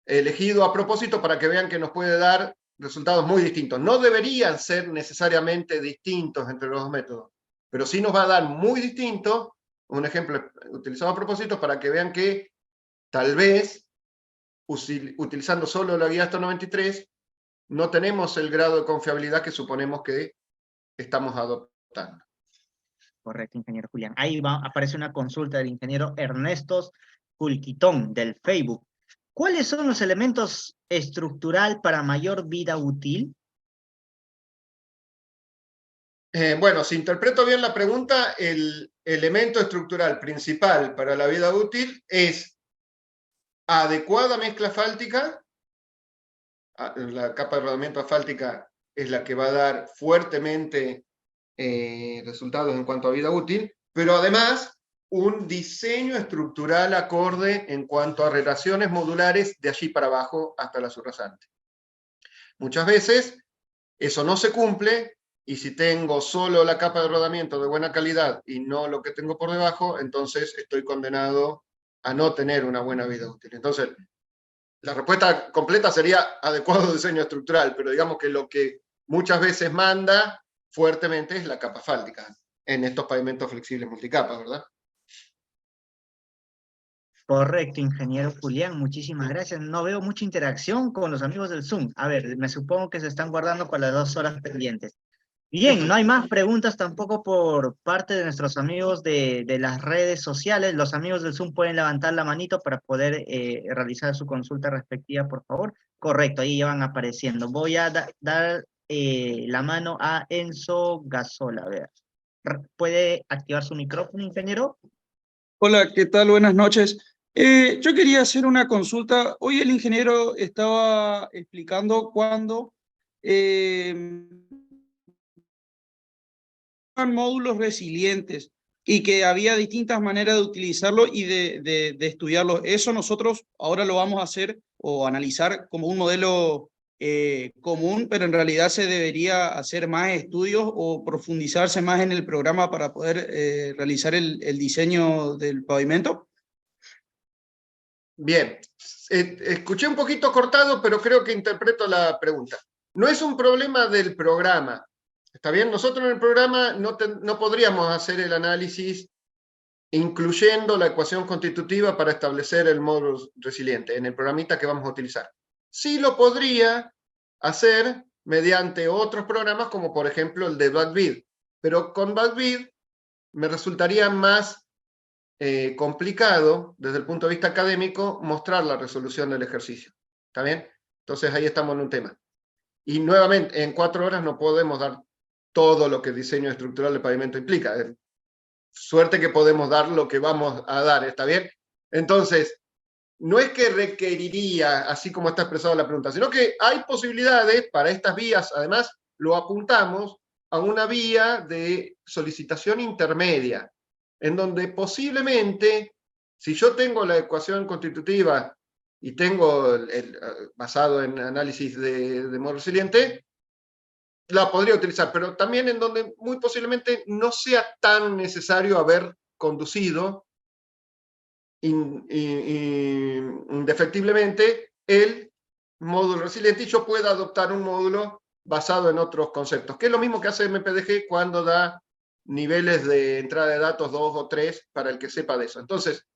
elegido a propósito para que vean que nos puede dar resultados muy distintos. No deberían ser necesariamente distintos entre los dos métodos, pero sí nos va a dar muy distinto, un ejemplo utilizado a propósito para que vean que tal vez utilizando solo la guía ASTO 93 no tenemos el grado de confiabilidad que suponemos que estamos adoptando. Correcto, ingeniero Julián. Ahí aparece una consulta del ingeniero Ernesto Culquitón del Facebook. ¿Cuáles son los elementos estructural para mayor vida útil? Bueno, si interpreto bien la pregunta, el elemento estructural principal para la vida útil es adecuada mezcla asfáltica. La capa de rodamiento asfáltica es la que va a dar fuertemente resultados en cuanto a vida útil, pero además un diseño estructural acorde en cuanto a relaciones modulares de allí para abajo hasta la subrasante. Muchas veces eso no se cumple, y si tengo solo la capa de rodamiento de buena calidad y no lo que tengo por debajo, entonces estoy condenado a no tener una buena vida útil. Entonces, la respuesta completa sería adecuado diseño estructural, pero digamos que lo que muchas veces manda fuertemente es la capa asfáltica en estos pavimentos flexibles multicapas, ¿verdad? Correcto, ingeniero Julián, muchísimas gracias. No veo mucha interacción con los amigos del Zoom. A ver, me supongo que se están guardando para las 2 horas pendientes. Bien, no hay más preguntas tampoco por parte de nuestros amigos de las redes sociales. Los amigos del Zoom pueden levantar la manito para poder realizar su consulta respectiva, por favor. Correcto, ahí ya van apareciendo. Voy a dar la mano a Enzo Gasola. A ver, ¿puede activar su micrófono, ingeniero? Hola, ¿qué tal? Buenas noches. Yo quería hacer una consulta. Hoy el ingeniero estaba explicando cuándo módulos resilientes y que había distintas maneras de utilizarlo y de estudiarlo. Eso nosotros ahora lo vamos a hacer o analizar como un modelo común, pero en realidad se debería hacer más estudios o profundizarse más en el programa para poder realizar el diseño del pavimento. Bien, escuché un poquito cortado, pero creo que interpreto la pregunta. No es un problema del programa. ¿Está bien? Nosotros en el programa no podríamos hacer el análisis incluyendo la ecuación constitutiva para establecer el módulo resiliente en el programita que vamos a utilizar. Sí lo podría hacer mediante otros programas, como por ejemplo el de BACVID, pero con BACVID me resultaría más complicado, desde el punto de vista académico, mostrar la resolución del ejercicio. ¿Está bien? Entonces ahí estamos en un tema. Y nuevamente, en 4 horas no podemos dar todo lo que el diseño estructural de pavimento implica. Suerte que podemos dar lo que vamos a dar, ¿está bien? Entonces, no es que requeriría, así como está expresada la pregunta, sino que hay posibilidades para estas vías, además lo apuntamos a una vía de solicitación intermedia, en donde posiblemente, si yo tengo la ecuación constitutiva y tengo basado en análisis de modo resiliente, la podría utilizar, pero también en donde muy posiblemente no sea tan necesario haber conducido indefectiblemente el módulo resiliente y yo pueda adoptar un módulo basado en otros conceptos, que es lo mismo que hace MPDG cuando da niveles de entrada de datos 2 o 3 para el que sepa de eso. Entonces,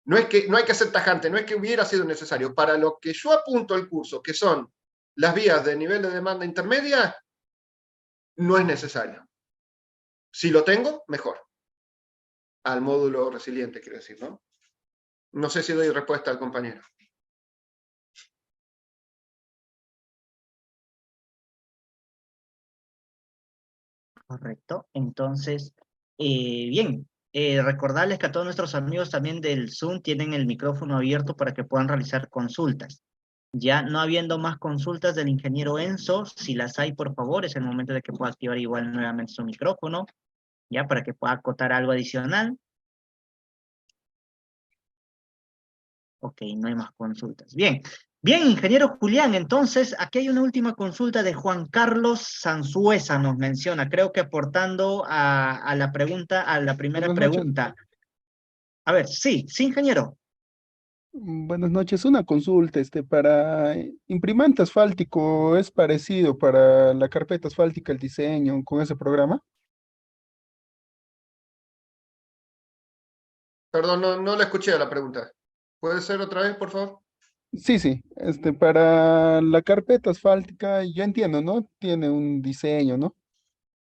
no hay que ser tajante, no es que hubiera sido necesario. Para lo que yo apunto al curso, que son las vías de nivel de demanda intermedia, no es necesario. Si lo tengo, mejor. Al módulo resiliente, quiero decir, ¿no? No sé si doy respuesta al compañero. Correcto. Entonces, bien, recordarles que a todos nuestros amigos también del Zoom tienen el micrófono abierto para que puedan realizar consultas. Ya no habiendo más consultas del ingeniero Enzo, si las hay, por favor, es el momento de que pueda activar igual nuevamente su micrófono, ya para que pueda acotar algo adicional. Ok, no hay más consultas. Bien, bien, ingeniero Julián, entonces aquí hay una última consulta de Juan Carlos Sanzuesa, nos menciona, creo que aportando a la pregunta, a la primera Buenas noches. pregunta. A ver, sí, sí, ingeniero. Buenas noches. Una consulta, para imprimante asfáltico, ¿es parecido para la carpeta asfáltica el diseño con ese programa? Perdón, no la escuché a la pregunta. ¿Puede ser otra vez, por favor? Sí, sí. Para la carpeta asfáltica, yo entiendo, ¿no? Tiene un diseño, ¿no?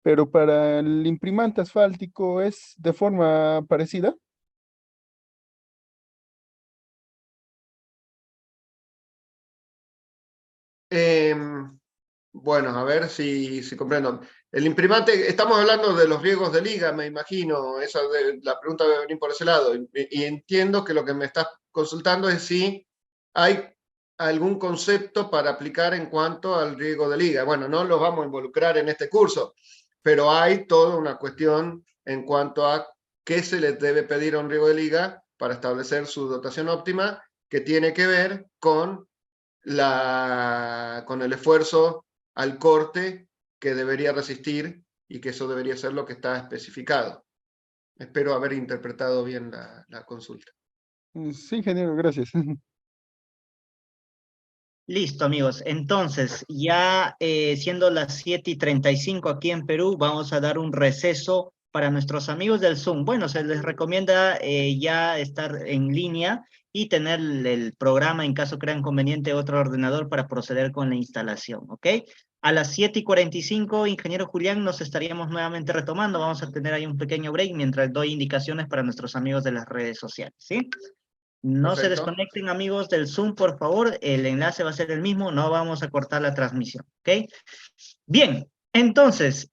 Pero para el imprimante asfáltico, ¿es de forma parecida? Bueno, a ver si comprendo. El imprimante, estamos hablando de los riesgos de liga, me imagino, la pregunta debe venir por ese lado. Y entiendo que lo que me estás consultando es si hay algún concepto para aplicar en cuanto al riesgo de liga. Bueno, no los vamos a involucrar en este curso, pero hay toda una cuestión en cuanto a qué se les debe pedir a un riesgo de liga para establecer su dotación óptima, que tiene que ver con el esfuerzo al corte que debería resistir y que eso debería ser lo que está especificado. Espero haber interpretado bien la consulta. Sí, ingeniero, gracias. Listo, amigos. Entonces, ya siendo las 7:35 aquí en Perú, vamos a dar un receso para nuestros amigos del Zoom. Bueno, se les recomienda ya estar en línea y tener el programa, en caso crean conveniente, otro ordenador para proceder con la instalación, ¿ok? A las 7:45, ingeniero Julián, nos estaríamos nuevamente retomando. Vamos a tener ahí un pequeño break mientras doy indicaciones para nuestros amigos de las redes sociales, ¿sí? No se Perfecto. desconecten, amigos del Zoom, por favor. El enlace va a ser el mismo. No vamos a cortar la transmisión, ¿ok? Bien, entonces,